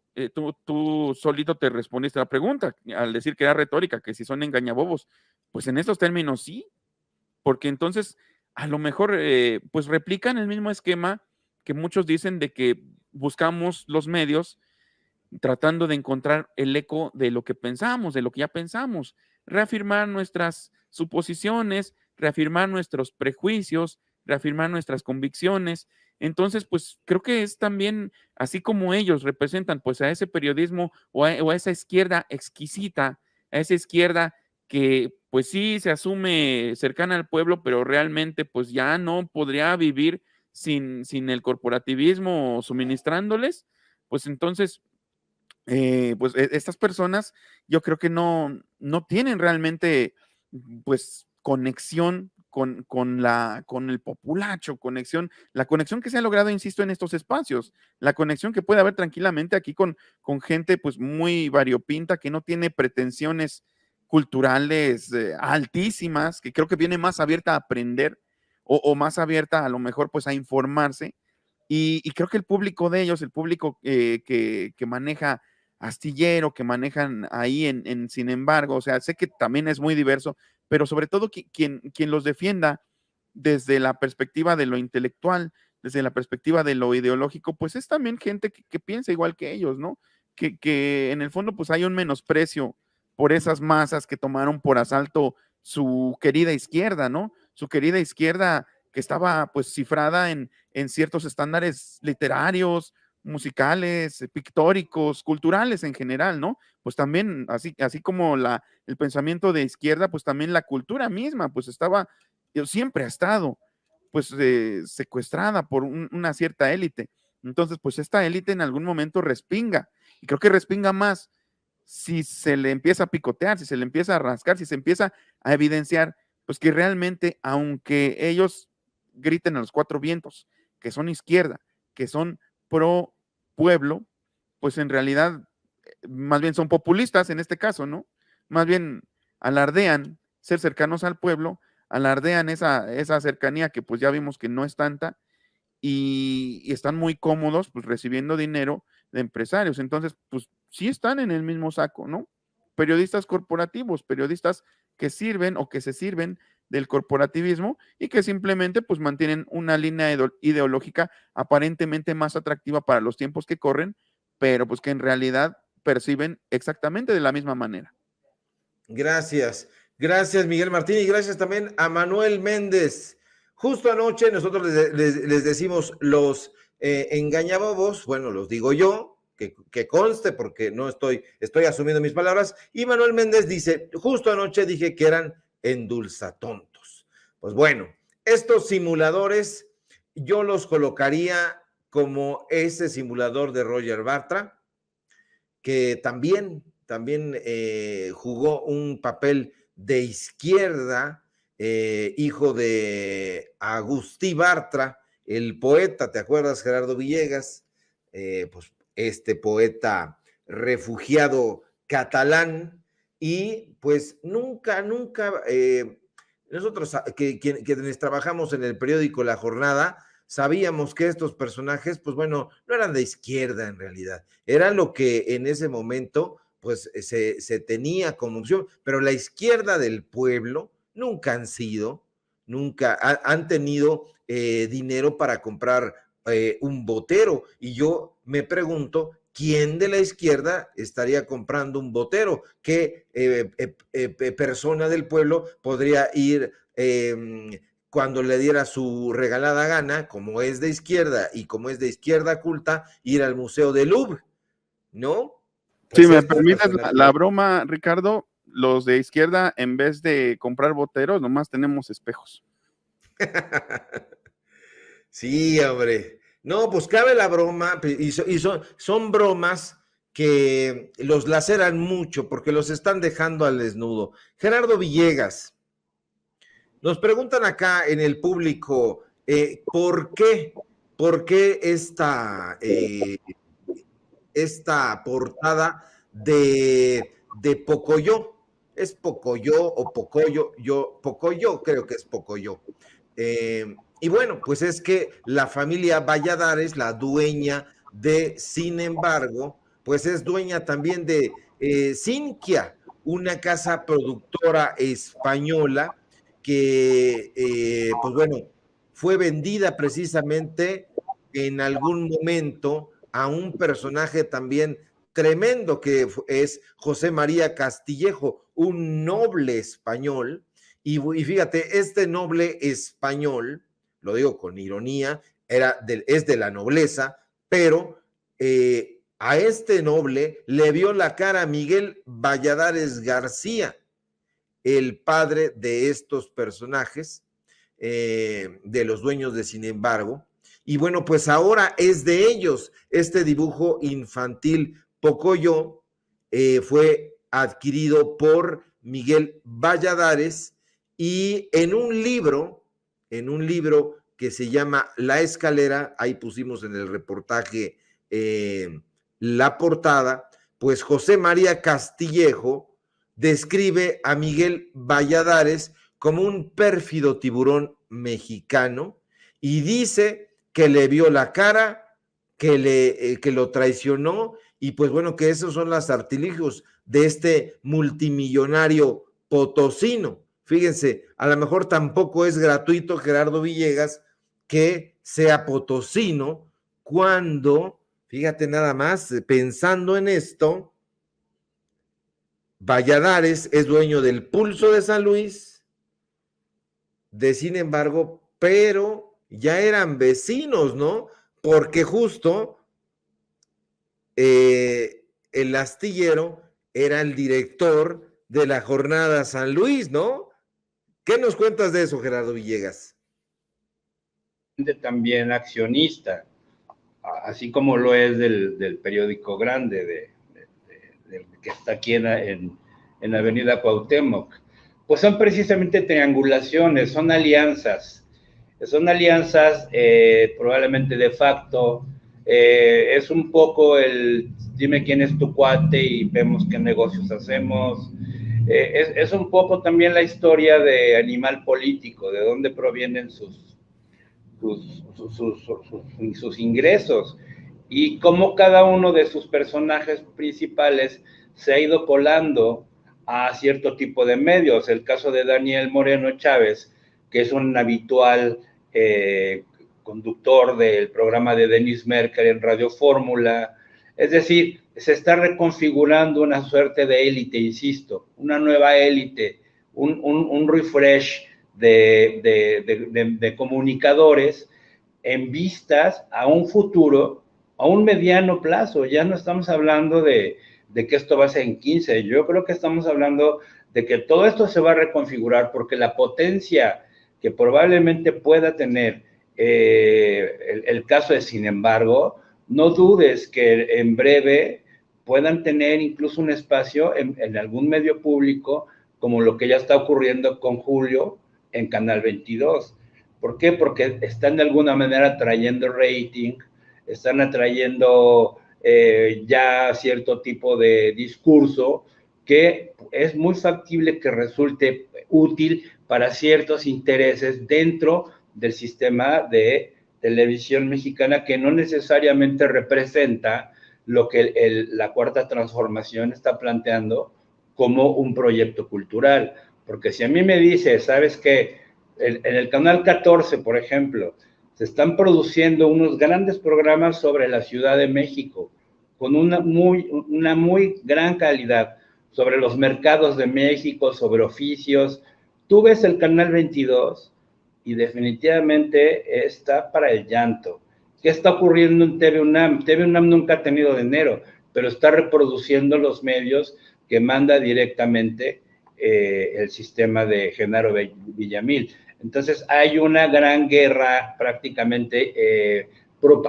solito te respondiste la pregunta al decir que era retórica, que si son engañabobos, pues en estos términos sí, porque entonces a lo mejor pues replican el mismo esquema que muchos dicen de que buscamos los medios tratando de encontrar el eco de lo que pensamos, de lo que ya pensamos, reafirmar nuestras suposiciones, reafirmar nuestros prejuicios, reafirmar nuestras convicciones. Entonces, pues creo que es también, así como ellos representan pues a ese periodismo o a esa izquierda exquisita, a esa izquierda que pues sí se asume cercana al pueblo, pero realmente pues ya no podría vivir sin el corporativismo suministrándoles, pues entonces pues estas personas yo creo que no tienen realmente pues conexión con el populacho, la conexión que se ha logrado, insisto, en estos espacios, la conexión que puede haber tranquilamente aquí con gente pues muy variopinta, que no tiene pretensiones culturales altísimas, que creo que viene más abierta a aprender o más abierta a lo mejor pues a informarse. Y creo que el público de ellos, el público que maneja Astillero, que manejan ahí sin embargo, o sea, sé que también es muy diverso, pero sobre todo quien los defienda desde la perspectiva de lo intelectual, desde la perspectiva de lo ideológico, pues es también gente que piensa igual que ellos, ¿no? Que en el fondo pues hay un menosprecio por esas masas que tomaron por asalto su querida izquierda, ¿no? Su querida izquierda que estaba pues cifrada en ciertos estándares literarios, musicales, pictóricos, culturales en general, ¿no? Pues también, así como el pensamiento de izquierda, pues también la cultura misma, pues siempre ha estado, pues secuestrada por una cierta élite. Entonces, pues esta élite en algún momento respinga, y creo que respinga más si se le empieza a picotear, si se le empieza a rascar, si se empieza a evidenciar, pues que realmente, aunque ellos griten a los cuatro vientos, que son izquierda, que son pro pueblo, pues en realidad más bien son populistas en este caso, ¿no? Más bien alardean ser cercanos al pueblo, alardean esa cercanía que pues ya vimos que no es tanta y están muy cómodos pues recibiendo dinero de empresarios. Entonces, pues sí están en el mismo saco, ¿no? Periodistas corporativos, periodistas que sirven o que se sirven del corporativismo y que simplemente pues mantienen una línea ideológica aparentemente más atractiva para los tiempos que corren, pero pues que en realidad perciben exactamente de la misma manera. Gracias, gracias Miguel Martín y gracias también a Manuel Méndez. Justo anoche nosotros les decimos los engañabobos, bueno, los digo yo, que conste porque no estoy asumiendo mis palabras, y Manuel Méndez dice, justo anoche dije que eran endulzatontos. Pues bueno, estos simuladores yo los colocaría como ese simulador de Roger Bartra, que también jugó un papel de izquierda, hijo de Agustí Bartra, el poeta, ¿te acuerdas, Gerardo Villegas? Pues este poeta refugiado catalán, y pues nunca, nosotros quienes trabajamos en el periódico La Jornada, sabíamos que estos personajes, pues bueno, no eran de izquierda en realidad, era lo que en ese momento pues se tenía como opción, pero la izquierda del pueblo nunca han tenido dinero para comprar un botero, y yo me pregunto, ¿quién de la izquierda estaría comprando un botero? ¿Qué persona del pueblo podría ir cuando le diera su regalada gana, como es de izquierda y como es de izquierda culta, ir al Museo del Louvre, ¿no? Pues si me permites la broma, Ricardo, los de izquierda, en vez de comprar boteros, nomás tenemos espejos. Sí, hombre. No, pues cabe la broma, son bromas que los laceran mucho porque los están dejando al desnudo. Gerardo Villegas, nos preguntan acá en el público, ¿por qué? ¿Por qué esta portada de Pocoyo? ¿Es Pocoyo o Pocoyo? Pocoyo creo que es Pocoyo. Y bueno, pues es que la familia Valladares, la dueña de Sin Embargo, pues es dueña también de Sinquia, una casa productora española que, pues bueno, fue vendida precisamente en algún momento a un personaje también tremendo que es José María Castillejo, un noble español. Y fíjate, este noble español, lo digo con ironía, es de la nobleza, pero a este noble le vio la cara a Miguel Valladares García, el padre de estos personajes, de los dueños de Sin Embargo. Y bueno, pues ahora es de ellos. Este dibujo infantil Pocoyo fue adquirido por Miguel Valladares y en un libro que se llama La Escalera, ahí pusimos en el reportaje la portada, pues José María Castillejo describe a Miguel Valladares como un pérfido tiburón mexicano y dice que le vio la cara, que lo traicionó y pues bueno, que esos son los artilugios de este multimillonario potosino. Fíjense, a lo mejor tampoco es gratuito, Gerardo Villegas, que sea potosino cuando, fíjate nada más, pensando en esto, Valladares es dueño del Pulso de San Luis, de Sin Embargo, pero ya eran vecinos, ¿no? Porque justo el astillero era el director de la Jornada San Luis, ¿no? ¿Qué nos cuentas de eso, Gerardo Villegas? También accionista, así como lo es del periódico grande, que está aquí en la avenida Cuauhtémoc. Pues son precisamente triangulaciones, son alianzas probablemente de facto, es un poco el dime quién es tu cuate y vemos qué negocios hacemos. Es un poco también la historia de Animal Político, de dónde provienen sus ingresos y cómo cada uno de sus personajes principales se ha ido colando a cierto tipo de medios. El caso de Daniel Moreno Chávez, que es un habitual conductor del programa de Denis Merker en Radio Fórmula. Es decir, se está reconfigurando una suerte de élite, insisto, una nueva élite, un refresh de comunicadores en vistas a un futuro, a un mediano plazo. Ya no estamos hablando de que esto va a ser en 15, yo creo que estamos hablando de que todo esto se va a reconfigurar porque la potencia que probablemente pueda tener el caso de Sin Embargo, no dudes que en breve puedan tener incluso un espacio en algún medio público, como lo que ya está ocurriendo con Julio en Canal 22. ¿Por qué? Porque están de alguna manera trayendo rating, están atrayendo ya cierto tipo de discurso que es muy factible que resulte útil para ciertos intereses dentro del sistema de televisión mexicana, que no necesariamente representa lo que la Cuarta Transformación está planteando como un proyecto cultural. Porque si a mí me dice, ¿sabes qué? En el Canal 14, por ejemplo, se están produciendo unos grandes programas sobre la Ciudad de México, con una muy gran calidad, sobre los mercados de México, sobre oficios. Tú ves el Canal 22 y definitivamente está para el llanto. ¿Qué está ocurriendo en TV UNAM? TV UNAM nunca ha tenido dinero, pero está reproduciendo los medios que manda directamente el sistema de Genaro Villamil. Entonces hay una gran guerra prácticamente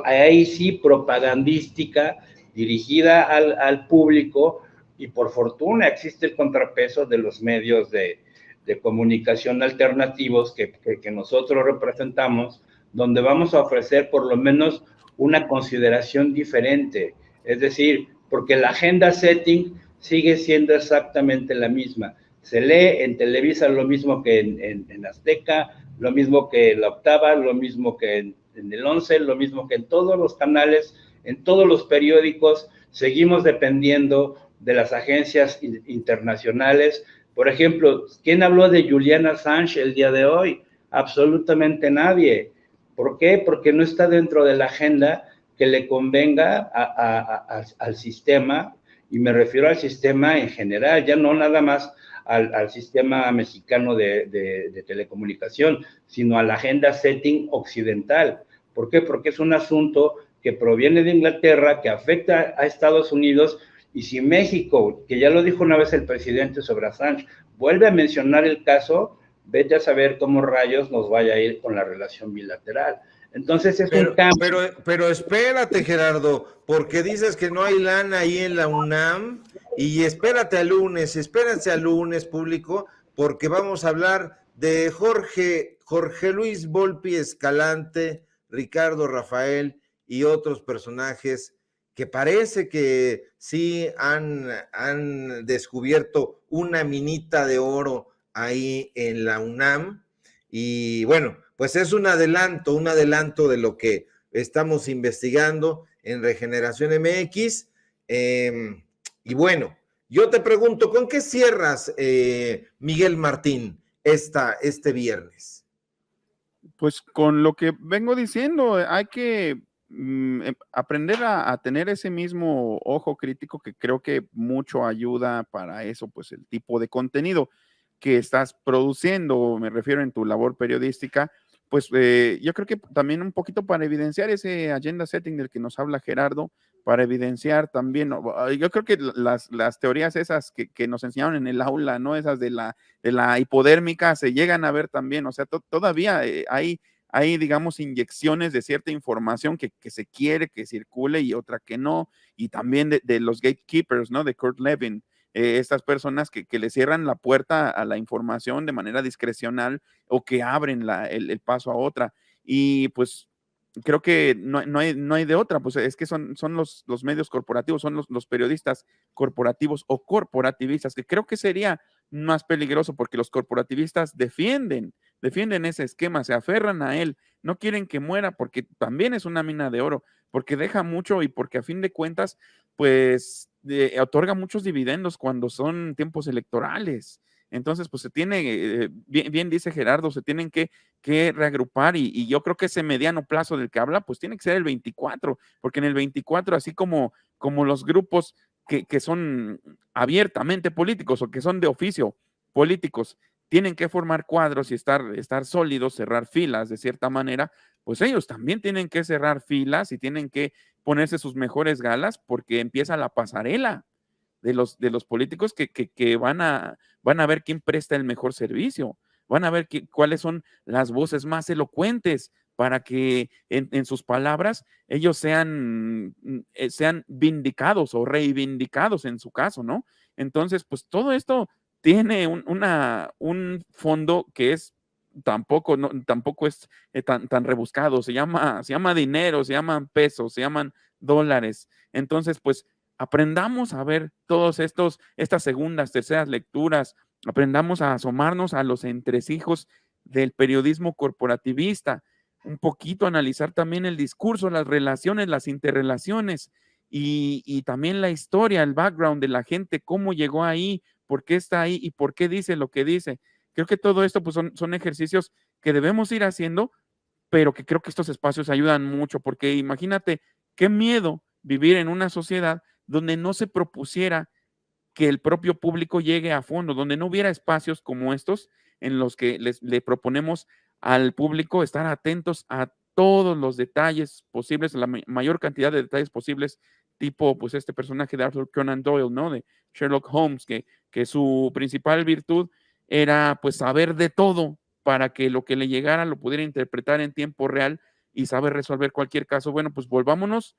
ahí sí propagandística, dirigida al público, y por fortuna existe el contrapeso de los medios de comunicación alternativos que nosotros representamos, donde vamos a ofrecer por lo menos una consideración diferente. Es decir, porque la agenda setting sigue siendo exactamente la misma. Se lee en Televisa lo mismo que en Azteca, lo mismo que en La Octava, lo mismo que en el 11, lo mismo que en todos los canales, en todos los periódicos. Seguimos dependiendo de las agencias internacionales. Por ejemplo, ¿quién habló de Julian Assange el día de hoy? Absolutamente nadie. ¿Por qué? Porque no está dentro de la agenda que le convenga al sistema, y me refiero al sistema en general, ya no nada más al sistema mexicano de telecomunicación, sino a la agenda setting occidental. ¿Por qué? Porque es un asunto que proviene de Inglaterra, que afecta a Estados Unidos, y si México, que ya lo dijo una vez el presidente sobre Assange, vuelve a mencionar el caso, vete a saber cómo rayos nos vaya a ir con la relación bilateral. Entonces es un cambio. Pero espérate, Gerardo, porque dices que no hay lana ahí en la UNAM, y espérate al lunes, público, porque vamos a hablar de Jorge Luis Volpi Escalante, Ricardo Rafael y otros personajes que parece que sí han descubierto una minita de oro ahí en la UNAM. Y bueno, pues es un adelanto de lo que estamos investigando en Regeneración MX. Y bueno, yo te pregunto, ¿con qué cierras, Miguel Martín, este viernes? Pues con lo que vengo diciendo, hay que aprender a tener ese mismo ojo crítico, que creo que mucho ayuda para eso, pues el tipo de contenido que estás produciendo, me refiero en tu labor periodística, pues yo creo que también un poquito para evidenciar ese agenda setting del que nos habla Gerardo, para evidenciar también, yo creo que las teorías esas que nos enseñaron en el aula, ¿no? Esas de la hipodérmica se llegan a ver también, o sea, todavía hay, digamos, inyecciones de cierta información que se quiere que circule y otra que no, y también de los gatekeepers, ¿no? De Kurt Levin, estas personas que le cierran la puerta a la información de manera discrecional o que abren el paso a otra. Y pues creo que no hay de otra, pues es que son los medios corporativos, son los periodistas corporativos o corporativistas, que creo que sería más peligroso porque los corporativistas defienden ese esquema, se aferran a él, no quieren que muera porque también es una mina de oro, porque deja mucho y porque a fin de cuentas, pues otorga muchos dividendos cuando son tiempos electorales. Entonces, pues se tiene, bien dice Gerardo, se tienen que reagrupar y yo creo que ese mediano plazo del que habla, pues tiene que ser el 24, porque en el 24, así como los grupos que son abiertamente políticos o que son de oficio políticos, tienen que formar cuadros y estar sólidos, cerrar filas de cierta manera, pues ellos también tienen que cerrar filas y tienen que ponerse sus mejores galas porque empieza la pasarela de los políticos que van a ver quién presta el mejor servicio, van a ver cuáles son las voces más elocuentes para que en sus palabras ellos sean vindicados o reivindicados en su caso, ¿no? Entonces, pues todo esto tiene un fondo que es tampoco es tan rebuscado, se llama dinero, se llaman pesos, se llaman dólares. Entonces, pues aprendamos a ver estas segundas, terceras lecturas, aprendamos a asomarnos a los entresijos del periodismo corporativista, un poquito analizar también el discurso, las relaciones, las interrelaciones y también la historia, el background de la gente, cómo llegó ahí, por qué está ahí y por qué dice lo que dice. Creo que todo esto pues son ejercicios que debemos ir haciendo, pero que creo que estos espacios ayudan mucho, porque imagínate qué miedo vivir en una sociedad donde no se propusiera que el propio público llegue a fondo, donde no hubiera espacios como estos en los que le proponemos al público estar atentos a todos los detalles posibles, la mayor cantidad de detalles posibles, tipo pues este personaje de Arthur Conan Doyle, ¿no? De Sherlock Holmes, que su principal virtud era pues saber de todo para que lo que le llegara lo pudiera interpretar en tiempo real y sabe resolver cualquier caso, bueno, pues volvámonos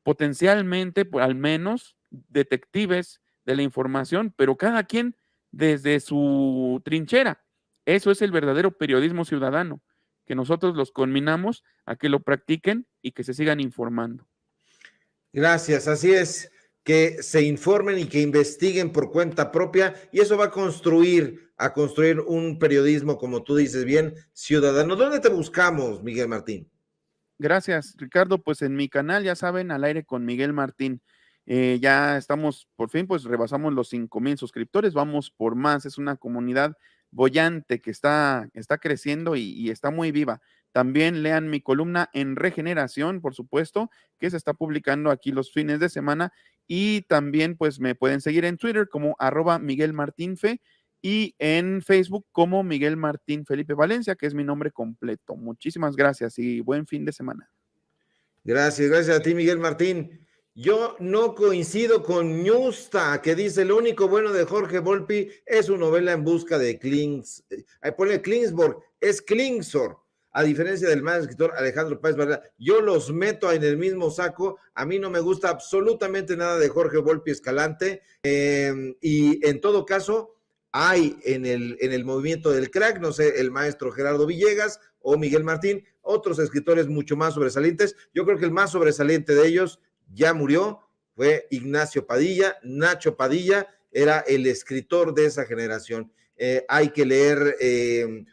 potencialmente, pues, al menos, detectives de la información, pero cada quien desde su trinchera. Eso es el verdadero periodismo ciudadano, que nosotros los conminamos a que lo practiquen y que se sigan informando. Gracias, así es, que se informen y que investiguen por cuenta propia y eso va a construir un periodismo, como tú dices bien, ciudadano. ¿Dónde te buscamos, Miguel Martín? Gracias, Ricardo. Pues en mi canal, ya saben, Al Aire con Miguel Martín. Ya estamos, por fin, pues rebasamos los 5,000 suscriptores, vamos por más. Es una comunidad boyante que está creciendo y está muy viva. También lean mi columna en Regeneración, por supuesto, que se está publicando aquí los fines de semana. Y también, pues, me pueden seguir en Twitter como @MiguelMartinfe y en Facebook como Miguel Martín Felipe Valencia, que es mi nombre completo. Muchísimas gracias y buen fin de semana. Gracias a ti, Miguel Martín. Yo no coincido con Ñusta, que dice, lo único bueno de Jorge Volpi es su novela En busca de pone Klingsborg, es Klingsor, a diferencia del más escritor Alejandro Páez Varela. Yo los meto en el mismo saco, a mí no me gusta absolutamente nada de Jorge Volpi Escalante, y en todo caso, hay en el movimiento del crack, no sé, el maestro Gerardo Villegas o Miguel Martín, otros escritores mucho más sobresalientes. Yo creo que el más sobresaliente de ellos ya murió, fue Ignacio Padilla. Nacho Padilla era el escritor de esa generación. Hay que leer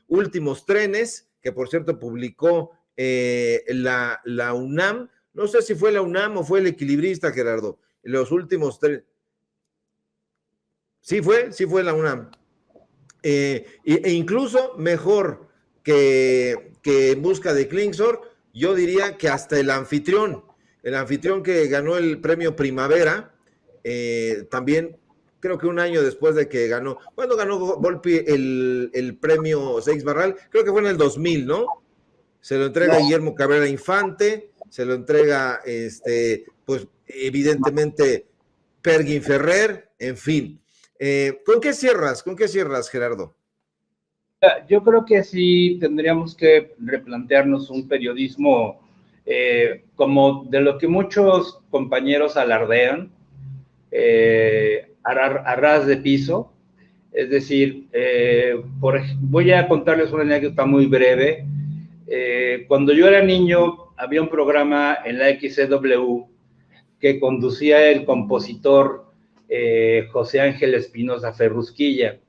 Últimos Trenes, que por cierto publicó la UNAM. No sé si fue la UNAM o fue el Equilibrista, Gerardo. Los Últimos Trenes. Sí fue la UNAM. E incluso mejor que En busca de Klingsor, yo diría que hasta El Anfitrión que ganó el premio Primavera, también creo que un año después de que ganó, ¿cuándo ganó Volpi el premio Seix Barral? Creo que fue en el 2000, ¿no? Se lo entrega Guillermo Cabrera Infante, se lo entrega, pues evidentemente Perguín Ferrer, en fin. ¿Con qué cierras, Gerardo? Yo creo que sí tendríamos que replantearnos un periodismo como de lo que muchos compañeros alardean, a ras de piso. Es decir, voy a contarles una anécdota muy breve. Cuando yo era niño, había un programa en la XCW que conducía el compositor José Ángel Espinosa Ferrusquilla,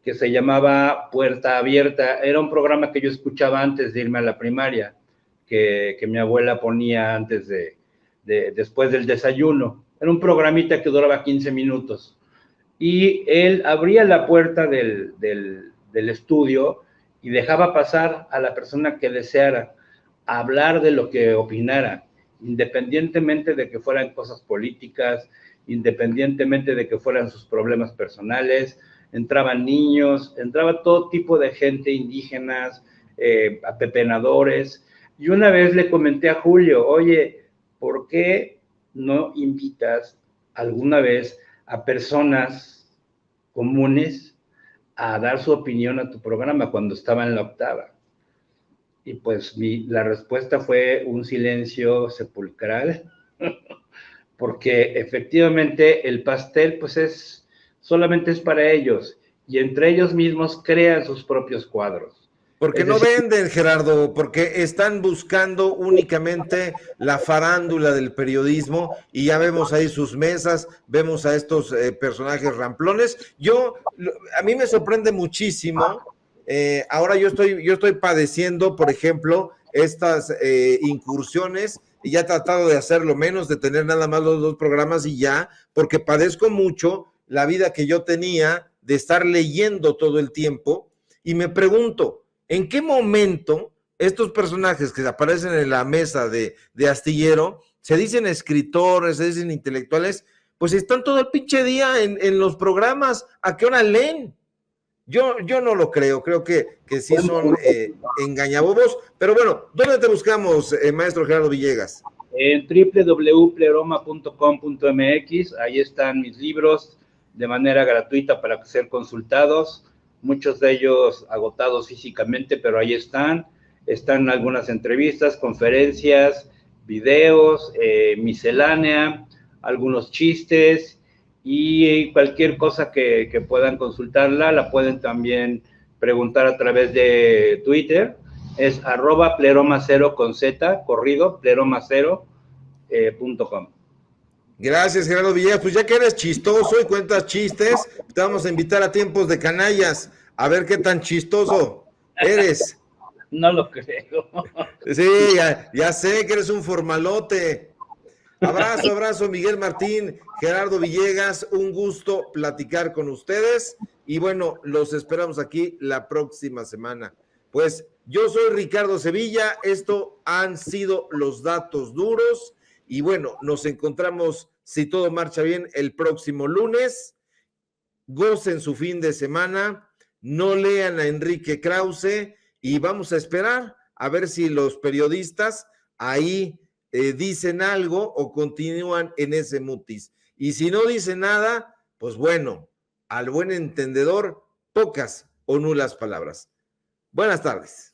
que se llamaba Puerta Abierta. Era un programa que yo escuchaba antes de irme a la primaria, que mi abuela ponía antes después del desayuno. Era un programita que duraba 15 minutos. Y él abría la puerta del estudio y dejaba pasar a la persona que deseara hablar de lo que opinara, independientemente de que fueran cosas políticas, independientemente de que fueran sus problemas personales. Entraban niños, entraba todo tipo de gente, indígenas, apepenadores. Y una vez le comenté a Julio, oye, ¿por qué no invitas alguna vez a personas comunes a dar su opinión a tu programa cuando estaba en la octava? Y pues la respuesta fue un silencio sepulcral, porque efectivamente el pastel pues solamente es para ellos, y entre ellos mismos crean sus propios cuadros. Porque no venden, Gerardo, porque están buscando únicamente la farándula del periodismo y ya vemos ahí sus mesas, vemos a estos personajes ramplones. A mí me sorprende muchísimo. Ahora yo estoy padeciendo, por ejemplo, estas incursiones, y ya he tratado de hacerlo menos, de tener nada más los 2 programas y ya, porque padezco mucho la vida que yo tenía de estar leyendo todo el tiempo, y me pregunto, ¿en qué momento estos personajes que aparecen en la mesa de Astillero se dicen escritores, se dicen intelectuales? Pues están todo el pinche día en los programas. ¿A qué hora leen? Yo no lo creo que sí son engañabobos, pero bueno, ¿dónde te buscamos, maestro Gerardo Villegas? En www.pleroma.com.mx, ahí están mis libros de manera gratuita para ser consultados, muchos de ellos agotados físicamente, pero ahí están. están algunas entrevistas, conferencias, videos, miscelánea, algunos chistes y cualquier cosa que puedan consultarla, la pueden también preguntar a través de Twitter, es @pleroma0 con Z, corrido, pleroma0.com. Gracias, Gerardo Villegas. Pues ya que eres chistoso y cuentas chistes, te vamos a invitar a Tiempos de Canallas, a ver qué tan chistoso eres. No lo creo. Sí, ya sé que eres un formalote. Abrazo, abrazo, Miguel Martín, Gerardo Villegas, un gusto platicar con ustedes y bueno, los esperamos aquí la próxima semana. Pues yo soy Ricardo Sevilla, esto han sido los datos duros y bueno, nos encontramos, si todo marcha bien, el próximo lunes. Gocen su fin de semana, no lean a Enrique Krause y vamos a esperar a ver si los periodistas ahí dicen algo o continúan en ese mutis. Y si no dicen nada, pues bueno, al buen entendedor, pocas o nulas palabras. Buenas tardes.